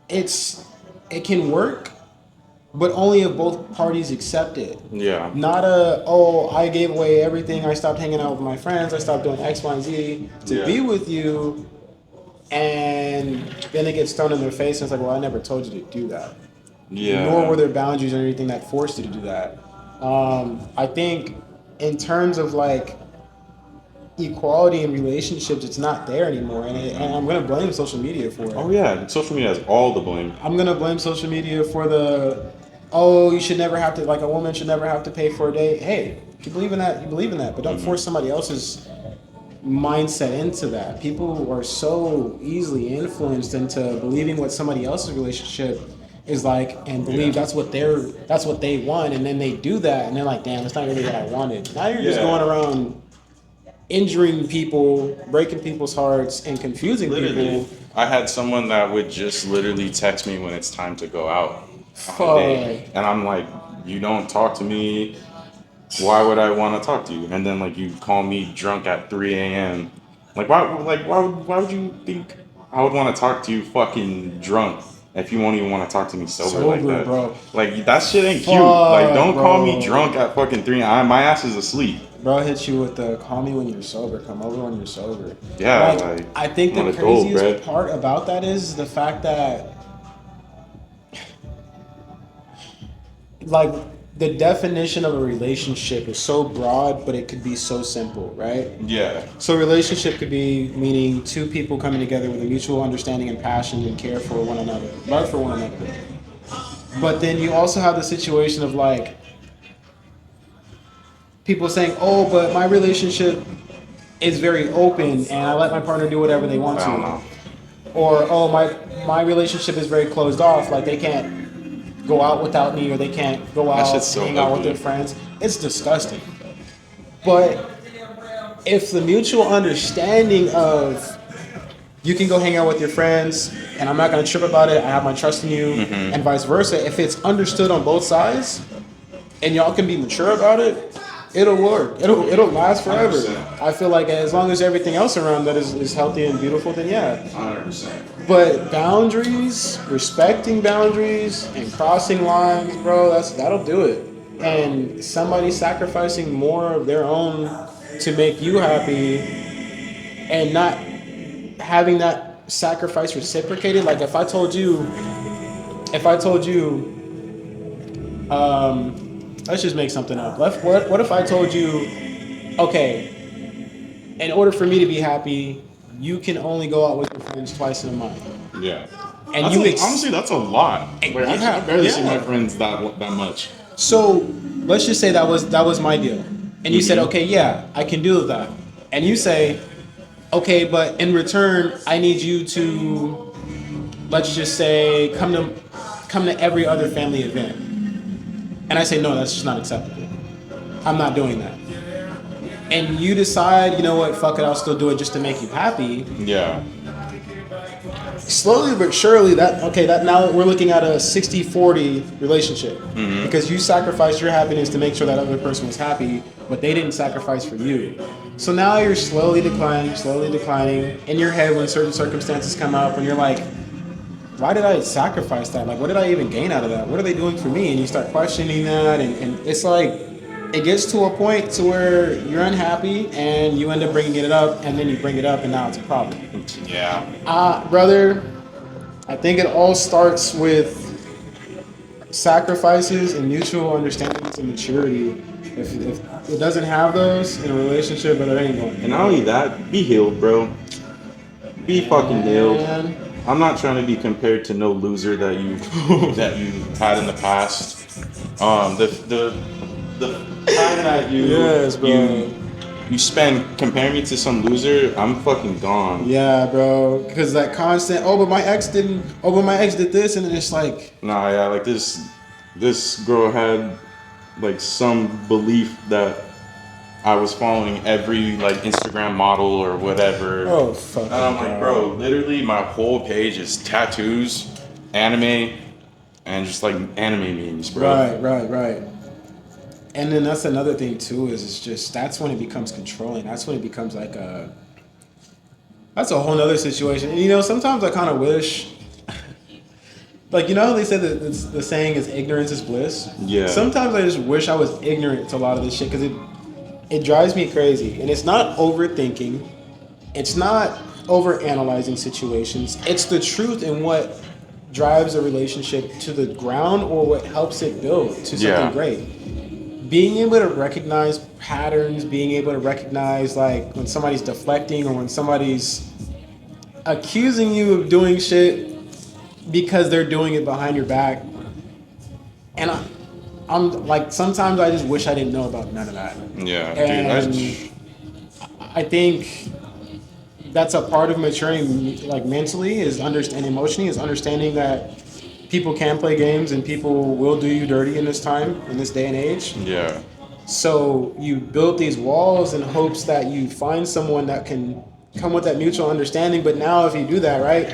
it can work, but only if both parties accept it. Yeah. Not I gave away everything, I stopped hanging out with my friends, I stopped doing X, Y, and Z to be with you, and then it gets thrown in their face and it's like, well, I never told you to do that. Yeah. Nor were there boundaries or anything that forced you to do that. I think in terms of like equality in relationships, it's not there anymore, and I'm gonna blame social media for it. Oh yeah, social media has all the blame. I'm gonna blame social media for the, oh, you should never have to, like, a woman should never have to pay for a date. Hey, if you believe in that, you believe in that, but don't force somebody else's mindset into that. People are so easily influenced into believing what somebody else's relationship is like, and believe that's what they want, and then they do that, and they're like, damn, it's not really what I wanted. Now you're just going around injuring people, breaking people's hearts, and confusing people. I had someone that would just literally text me when it's time to go out on a date. And I'm like, you don't talk to me. Why would I want to talk to you? And then like you call me drunk at 3 a.m. Why would you think I would want to talk to you fucking drunk if you won't even want to talk to me sober like that? Bro. Like that shit ain't cute. Like don't call me drunk at fucking 3 a.m. My ass is asleep. Bro, hit you with the call me when you're sober, come over when you're sober. Yeah, like I think the craziest part about that is the fact that, like, the definition of a relationship is so broad, but it could be so simple, right? Yeah. So a relationship could be meaning two people coming together with a mutual understanding and passion and care for one another, love for one another. But then you also have the situation of like people saying, "Oh, but my relationship is very open and I let my partner do whatever they want to," or "Oh, my relationship is very closed off, like they can't go out without me, or they can't go out hang out with their friends." It's disgusting. But if the mutual understanding of you can go hang out with your friends and I'm not going to trip about it, I have my trust in you, and vice versa, if it's understood on both sides and y'all can be mature about it, it'll work. It'll last forever. 100%. I feel like as long as everything else around that is healthy and beautiful, then yeah. 100%. But boundaries, respecting boundaries, and crossing lines, bro, that'll do it. And somebody sacrificing more of their own to make you happy, and not having that sacrifice reciprocated. Like if I told you, let's just make something up. What if I told you, okay, in order for me to be happy, you can only go out with your friends twice in a month. Yeah. And honestly, that's a lot. Like, I barely see my friends that much. So let's just say that was my deal, and you said, okay, yeah, I can do that, and you say, okay, but in return, I need you to, let's just say, come to every other family event, and I say, no, that's just not acceptable. I'm not doing that. And you decide, you know what, fuck it, I'll still do it just to make you happy. Yeah. Slowly but surely, that now we're looking at a 60-40 relationship, because you sacrificed your happiness to make sure that other person was happy, but they didn't sacrifice for you. So now you're slowly declining in your head when certain circumstances come up, and you're like, why did I sacrifice that? Like, what did I even gain out of that? What are they doing for me? And you start questioning that, and it's like, it gets to a point to where you're unhappy and you end up bringing it up, and then you bring it up and now it's a problem. Yeah. Brother, I think it all starts with sacrifices and mutual understandings and maturity. If it doesn't have those in a relationship, but it ain't going. And not only that, be healed, bro. Be fucking healed. I'm not trying to be compared to no loser that you had in the past. The time that you spend comparing me to some loser, I'm fucking gone. Yeah, bro. Because that constant, but my ex did this, and then it's like, nah, yeah, like this girl had like some belief that I was following every like Instagram model or whatever. Oh fuck. And I'm like, bro, literally my whole page is tattoos, anime, and just like anime memes, bro. Right. And then that's another thing too, is it's just, that's when it becomes controlling. That's when it becomes like that's a whole nother situation. And sometimes I kind of wish, like, how they say that the saying is ignorance is bliss? Yeah. Sometimes I just wish I was ignorant to a lot of this shit, because it drives me crazy. And it's not overthinking. It's not overanalyzing situations. It's the truth in what drives a relationship to the ground, or what helps it build to something great. being able to recognize patterns, being able to recognize like when somebody's deflecting or when somebody's accusing you of doing shit because they're doing it behind your back. And I'm like, sometimes I just wish I didn't know about none of that. Yeah, And dude. I think that's a part of maturing, like mentally, is understand emotionally, is understanding that people can play games and people will do you dirty in this time, in this day and age. Yeah. So you build these walls in hopes that you find someone that can come with that mutual understanding. But now, if you do that, right,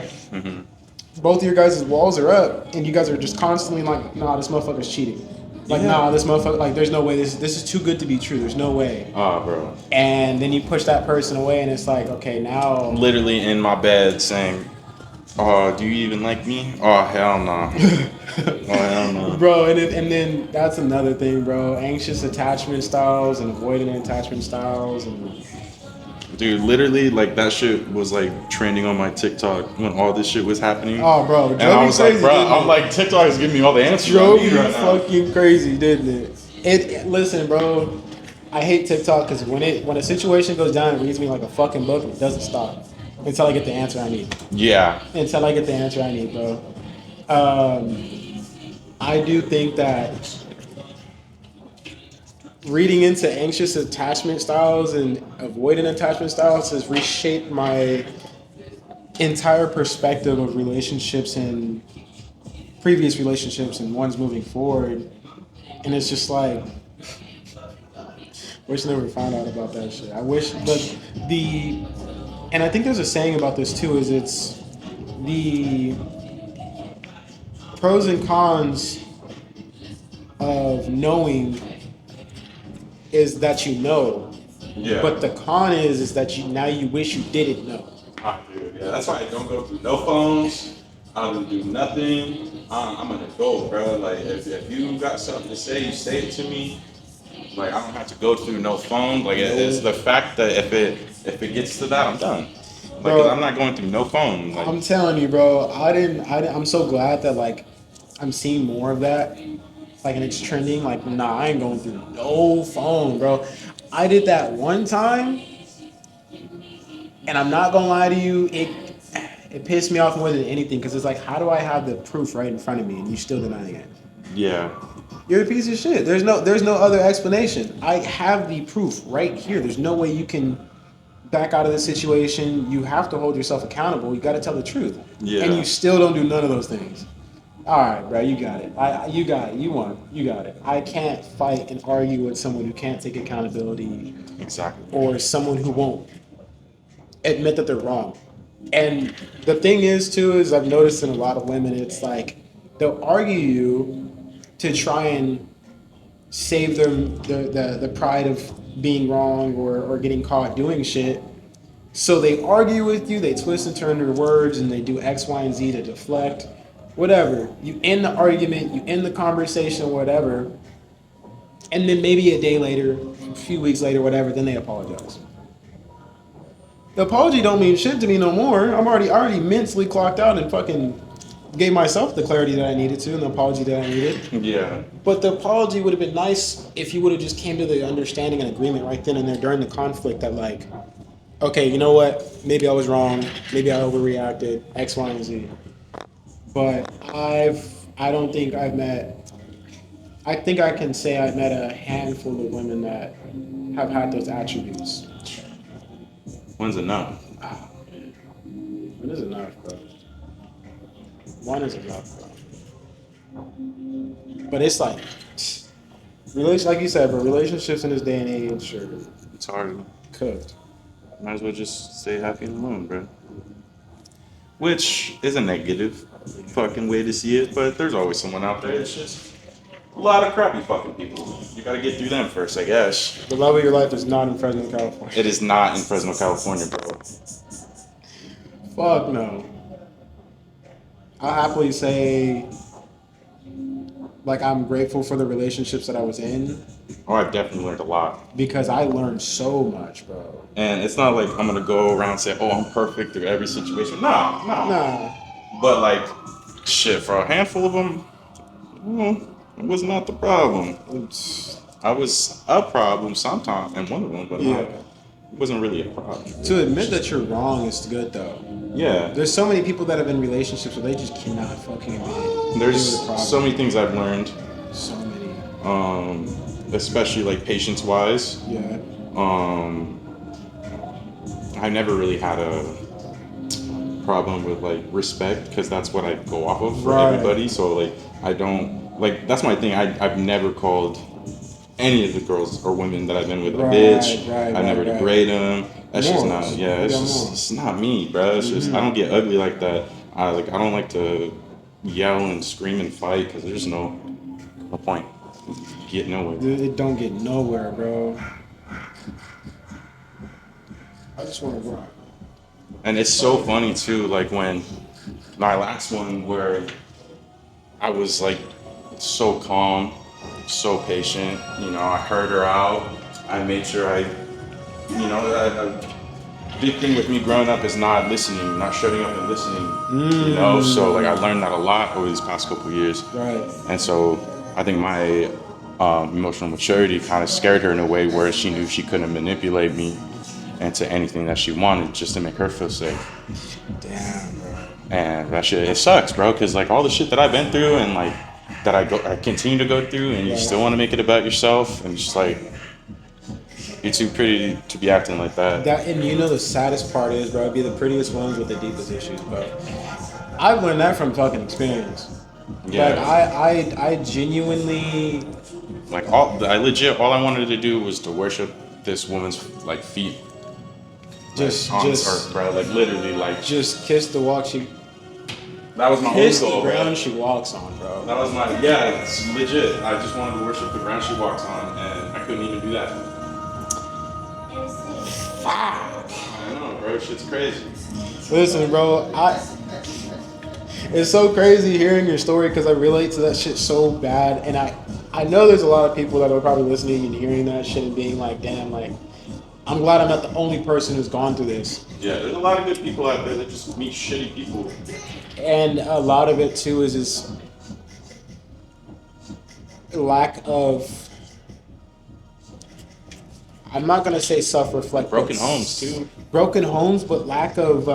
both of your guys' walls are up, and you guys are just constantly like, nah, this motherfucker's cheating. Like, nah, this motherfucker, like, there's no way, this is too good to be true. There's no way. Oh, bro. And then you push that person away, and it's like, okay, now. Literally in my bed saying, "Oh, do you even like me? Oh, hell no. Oh, hell no." Bro, and then that's another thing, bro. Anxious attachment styles and avoidant attachment styles. And Dude, literally, like, that shit was, like, trending on my TikTok when all this shit was happening. oh, bro, And I was crazy, like, bro, didn't I'm it? like, TikTok is giving me all the answers I Drove need you right now. fucking crazy, didn't it? Listen, bro. I hate TikTok because when a situation goes down, it reads me like a fucking book and it doesn't stop until I get the answer I need. Yeah. Until I get the answer I need, bro. I do think that reading into anxious attachment styles and avoidant attachment styles has reshaped my entire perspective of relationships and previous relationships and ones moving forward. And it's just like, wish I never found out about that shit. I wish, but and I think there's a saying about this too, is it's the pros and cons of knowing is that you know, Yeah. but the con is that you wish you didn't know. Dude, yeah, that's why I don't go through no phones. I don't do nothing. I'm an adult, bro. Like, if you got something to say, you say it to me. Like, I don't have to go through no phone. Like, it's the fact that if it gets to that, I'm done. Like, Bro, 'cause I'm not going through no phone. Like, I'm telling you, bro. I'm so glad that like I'm seeing more of that. Like, and it's trending. Like, nah, I ain't going through no phone, bro. I did that one time, and I'm not gonna lie to you, it pissed me off more than anything because it's like, how do I have the proof right in front of me and you still denying it? yeah. You're a piece of shit. There's no other explanation. I have the proof right here. There's no way you can back out of this situation. You have to hold yourself accountable. You got to tell the truth. Yeah. And you still don't do none of those things. All right, bro, you got it. You got it. You won. You got it. I can't fight and argue with someone who can't take accountability Exactly. or someone who won't admit that they're wrong. And the thing is, too, is I've noticed in a lot of women, it's like they'll argue you to try and save them the pride of being wrong or getting caught doing shit. So they argue with you, they twist and turn their words, and they do X, Y, and Z to deflect. Whatever. You end the argument, you end the conversation, whatever. And then maybe a day later, a few weeks later, whatever, then they apologize. The apology don't mean shit to me no more. I already mentally clocked out and fucking gave myself the clarity that I needed to and the apology that I needed. Yeah. But the apology would have been nice if you would have just came to the understanding and agreement right then and there during the conflict that like, okay, you know what? Maybe I was wrong. Maybe I overreacted. X, Y, and Z. But I don't think I've met. I think I can say I've met a handful of women that have had those attributes. When's enough? One is enough, bro. One is enough, bro. But it's like, like you said, bro, relationships in this day and age are It's hard. cooked. Might as well just stay happy and alone, bro. Which is a negative fucking way to see it, but there's always someone out there. It's just a lot of crappy fucking people. You gotta get through them first, I guess. The love of your life is not in Fresno, California. It is not in Fresno, California, bro. Fuck no. I'll happily say, like, I'm grateful for the relationships that I was in Oh, I've definitely learned a lot. because I learned so much, bro. And it's not like I'm gonna go around and say, oh, I'm perfect through every situation. No. Nah. But like, shit, for a handful of them, it was not the problem. I was a problem sometimes, and one of them, but not, it wasn't really a problem. To admit that you're wrong is good though. Yeah. There's so many people that have been in relationships where they just cannot fucking admit it. There's They were the problem. so many things I've learned, So many. especially like patience wise. Yeah. I never really had a problem with like respect because that's what I go off of for Right. everybody. So like I don't like that's my thing. I've never called any of the girls or women that I've been with a Right, bitch. right, I never right, right. degrade them. That's just Morals. not. Yeah, it's You got just morals. it's not me, bro. It's just I don't get ugly like that. I don't like to yell and scream and fight because there's no point. Get nowhere. It don't get nowhere, bro. I just want to rock. And it's so funny too, like when my last one where I was like so calm, so patient, I heard her out. I made sure a big thing with me growing up is not listening, not shutting up and listening, so like I learned that a lot over these past couple of years. Right. And so I think my emotional maturity kind of scared her in a way where she knew she couldn't manipulate me into anything that she wanted just to make her feel safe. Damn, bro. And that shit, it sucks, bro, because like all the shit that I've been through and like that I continue to go through, and you still want to make it about yourself, and just like you're too pretty to be acting like that. And the saddest part is, bro, be the prettiest ones with the deepest issues, bro. I've learned that from fucking experience. Yeah. Like I genuinely Like all I wanted to do was to worship this woman's like feet. just On this earth, bro. Like literally, like just kiss the walk she that was my kiss only the goal, bro. ground she walks on, bro. That was it's legit. I just wanted to worship the ground she walks on, and I couldn't even do that. Fuck. I know, bro. Shit's crazy. Listen, bro, it's so crazy hearing your story because I relate to that shit so bad, and I know there's a lot of people that are probably listening and hearing that shit and being like, damn, like, I'm glad I'm not the only person who's gone through this. Yeah, there's a lot of good people out there that just meet shitty people. And a lot of it too is this lack of, I'm not gonna say self-reflect. Broken homes too. Broken homes, but lack of,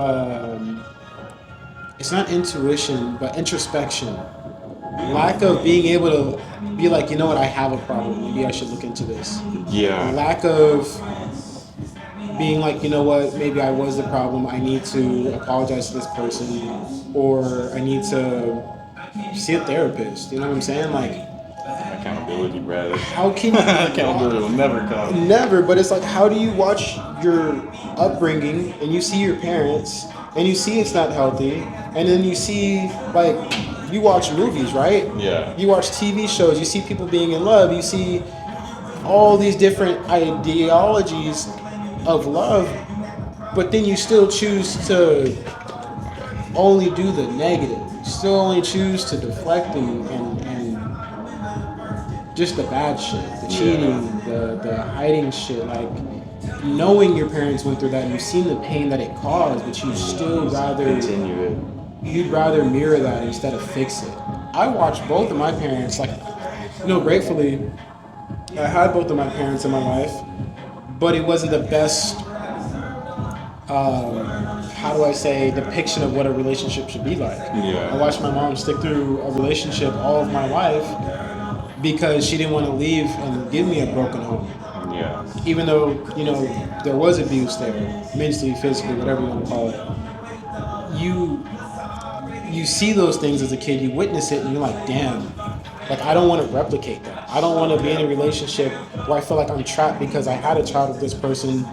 it's not intuition, but introspection. Lack of being able to be like, you know what, I have a problem. Maybe I should look into this. Yeah. Lack of being like, you know what, maybe I was the problem. I need to apologize to this person, or I need to see a therapist. You know what I'm saying? Like, Accountability, brother. how can you? Accountability will never come. Never, but it's like, how do you watch your upbringing and you see your parents and you see it's not healthy, and then you see, like, you watch movies, right? Yeah. You watch TV shows, you see people being in love, you see all these different ideologies of love, but then you still choose to only do the negative. You still only choose to deflect and just the bad shit, the cheating, the hiding shit, like knowing your parents went through that and you've seen the pain that it caused, but you still rather Continue it. you'd rather mirror that instead of fix it. I watched both of my parents, like, gratefully, I had both of my parents in my life, but it wasn't the best, how do I say, depiction of what a relationship should be like. Yeah. I watched my mom stick through a relationship all of my life because she didn't want to leave and give me a broken home. Yeah. Even though, there was abuse there, mentally, physically, whatever you want to call it. You see those things as a kid, you witness it, and you're like, damn, like, I don't want to replicate that. I don't want to be in a relationship where I feel like I'm trapped because I had a child with this person,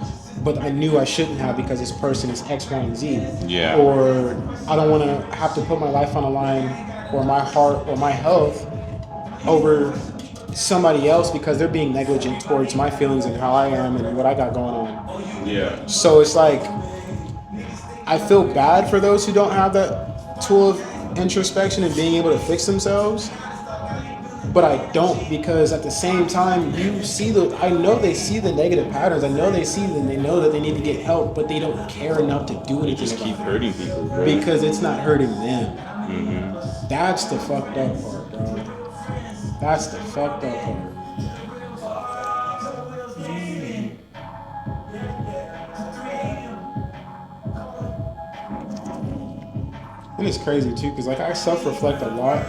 but I knew I shouldn't have because this person is X, Y, and Z. Yeah. Or I don't want to have to put my life on the line, or my heart, or my health over somebody else because they're being negligent towards my feelings and how I am and what I got going on. Yeah. So it's like, I feel bad for those who don't have that tool of introspection and being able to fix themselves, but I don't, because at the same time, I know they see the negative patterns. I know they know that they need to get help, but they don't care enough to do They anything just about keep it hurting people, bro. because it's not hurting them. Mm-hmm. That's the fucked up part, bro. That's the fucked up part. And it's crazy too, because like I self-reflect a lot,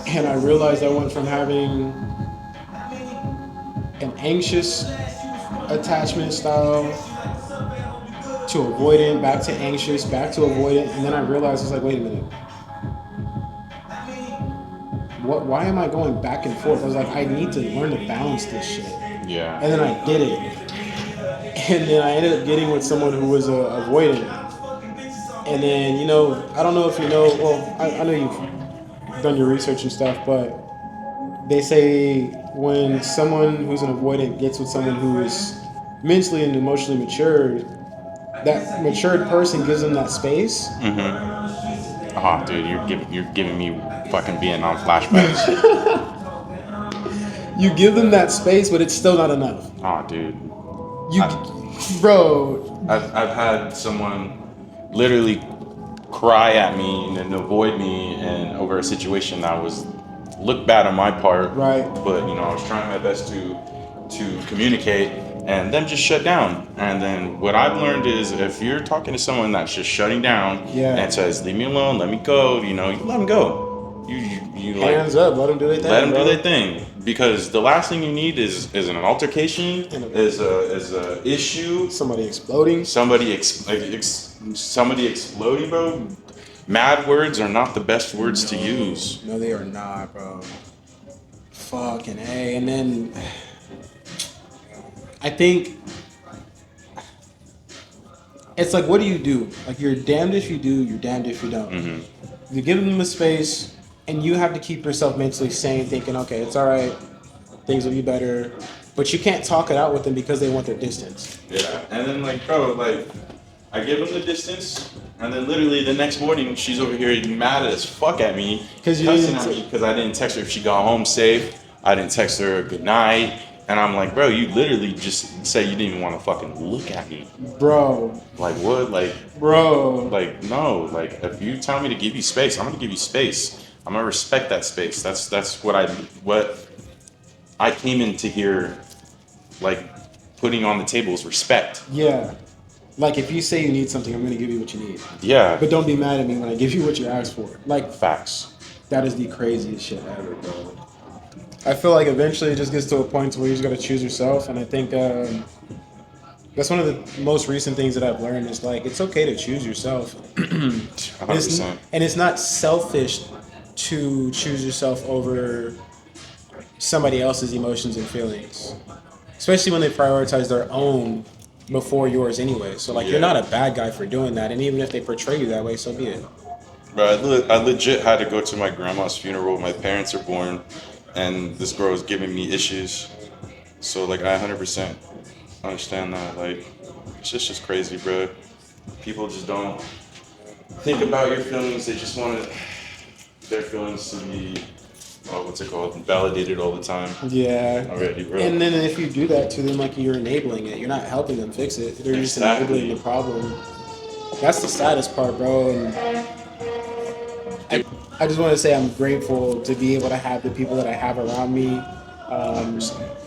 and I realized I went from having an anxious attachment style to avoidant, back to anxious, back to avoidant, and then I realized it's like, wait a minute, what? Why am I going back and forth? I was like, I need to learn to balance this shit, Yeah. and then I did it, and then I ended up getting with someone who was a avoidant, and then I don't know if you know, well, I know you've done your research and stuff, but they say when someone who's an avoidant gets with someone who is mentally and emotionally matured, that matured person gives them that space. Oh, dude, you're giving me fucking Vietnam flashbacks. You give them that space, but it's still not enough. Oh, dude. Bro. I've had someone literally cry at me and then avoid me and over a situation that was looked bad on my part. Right. But I was trying my best to communicate and them just shut down. And then what I've learned is if you're talking to someone that's just shutting down and says, leave me alone, let me go, you let them go. You Hands up, let them do their thing. Let them do their thing. Because the last thing you need is an altercation, is a issue. Somebody exploding. Somebody exploding, bro. Mad words are not the best words to use. No, they are not, bro. Fucking A. And then I think it's like, what do you do? Like, you're damned if you do, you're damned if you don't. You give them the space, and you have to keep yourself mentally sane, thinking, okay, it's all right, things will be better. But you can't talk it out with them because they want their distance. Yeah, and then I give them the distance, and then literally the next morning she's over here mad as fuck at me, cussing at me because I didn't text her if she got home safe. I didn't text her a good night, and I'm like, bro, you literally just said you didn't even want to fucking look at me, bro. Like what? Bro. No. If you tell me to give you space, I'm gonna give you space. I'm gonna respect that space. That's what I came into here, putting on the table is respect. Yeah. Like, if you say you need something, I'm going to give you what you need. Yeah. But don't be mad at me when I give you what you asked for. Facts. That is the craziest shit ever, bro. I feel like eventually it just gets to a point where you just got to choose yourself. And I think that's one of the most recent things that I've learned is, it's okay to choose yourself. 100%. And it's not selfish to choose yourself over somebody else's emotions and feelings. Especially when they prioritize their own before yours anyway. So you're not a bad guy for doing that, and even if they portray you that way, so be it. Bro, I legit had to go to my grandma's funeral. My parents are born, and this girl is giving me issues. So I 100% understand that. It's just crazy, bro. People just don't think about your feelings. They just want their feelings to be validated all the time. Yeah. Already, bro. And then if you do that to them, you're enabling it. You're not helping them fix it. They're just enabling the problem. That's the saddest part, bro. And I just want to say I'm grateful to be able to have the people that I have around me.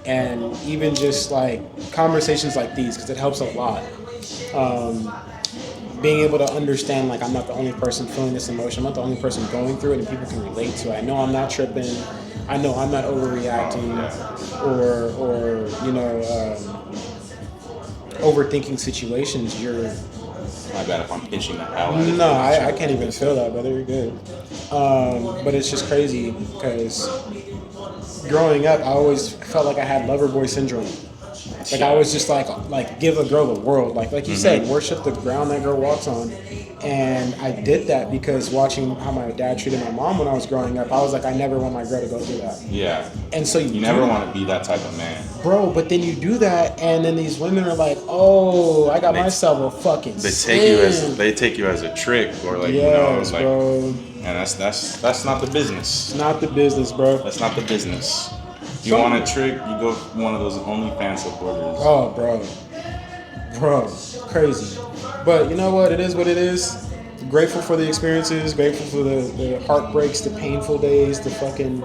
And even just conversations like these, because it helps a lot. Being able to understand I'm not the only person feeling this emotion. I'm not the only person going through it, and people can relate to it. I know I'm not tripping. I know I'm not overreacting or overthinking situations. My bad if I'm pinching the hell out of No, I can't even feel that, brother. You're good. But it's just crazy because growing up, I always felt like I had lover boy syndrome. I was just give a girl the world. Like you said, worship the ground that girl walks on. And I did that because watching how my dad treated my mom when I was growing up, I was like, I never want my girl to go through that. Yeah. And so you never want to be that type of man. Bro, but then you do that, and then these women are like, oh, I got myself a fucking They take you as a trick or yes, bro. And that's not the business. It's not the business, bro. That's not the business. You want a trick, you go one of those OnlyFans supporters. Oh, bro, crazy. But you know what? It is what it is. Grateful for the experiences. Grateful for the heartbreaks, the painful days, the fucking.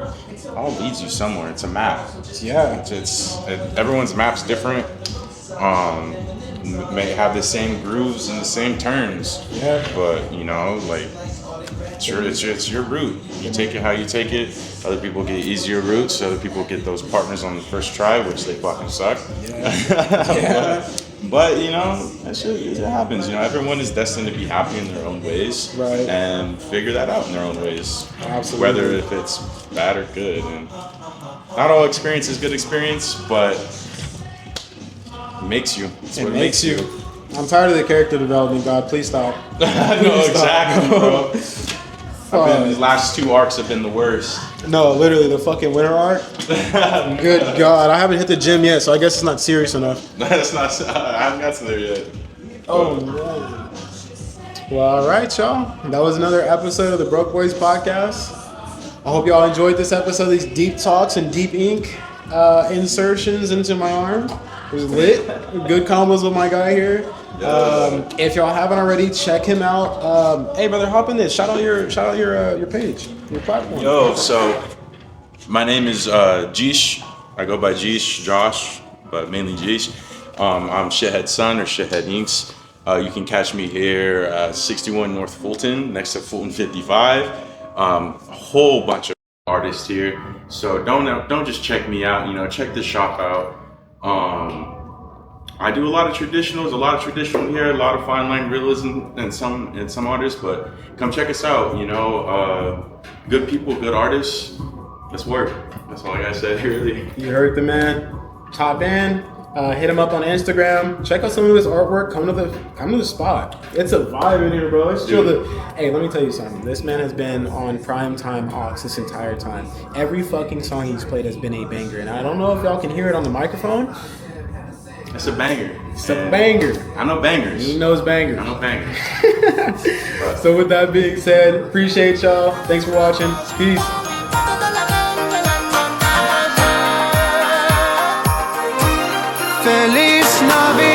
All leads you somewhere. It's a map. Yeah. It's everyone's map's different. may have the same grooves and the same turns. Yeah. But you know, like it's your route. You take it how you take it. Other people get easier routes. Other people get those partners on the first try, which they fucking suck. Yeah. But you know, that shit it happens. You know, everyone is destined to be happy in their own ways, Right. and figure that out in their own ways. Absolutely. Whether if it's bad or good, and not all experience is good experience, but it makes you. It's It what makes you. I'm tired of the character development, God. Please stop. No, exactly, bro. Fuck. These last two arcs have been the worst. No, literally the fucking winter arc. Good God, I haven't hit the gym yet, so I guess it's not serious enough. That's not. I haven't got to there yet. Oh man. Well, all right, y'all. That was another episode of the Broke Boys podcast. I hope y'all enjoyed this episode. These deep talks and deep ink insertions into my arm. It was lit. Good combos with my guy here. If y'all haven't already, check him out. Hey, brother, hop in this. Shout out your page, your platform. Yo, so my name is Jeesh. I go by Jeesh, Josh, but mainly Jeesh. I'm Shithead Son or Shithead Inks. You can catch me here at 61 North Fulton, next to Fulton 55. A whole bunch of artists here, so don't just check me out. You know, check the shop out. I do a lot of traditional here, a lot of fine line realism and some artists, but come check us out. You know, good people, good artists. Let's work. That's all I gotta say, really. You heard the man. Top band. Hit him up on Instagram. Check out some of his artwork. Come to the spot. It's a vibe in here, bro. Let's chill. Hey, let me tell you something. This man has been on primetime aux this entire time. Every fucking song he's played has been a banger, and I don't know if y'all can hear it on the microphone. It's a banger. It's a banger. I know bangers. He knows bangers. I know bangers. So with that being said, appreciate y'all. Thanks for watching. Peace. Feliz Navidad.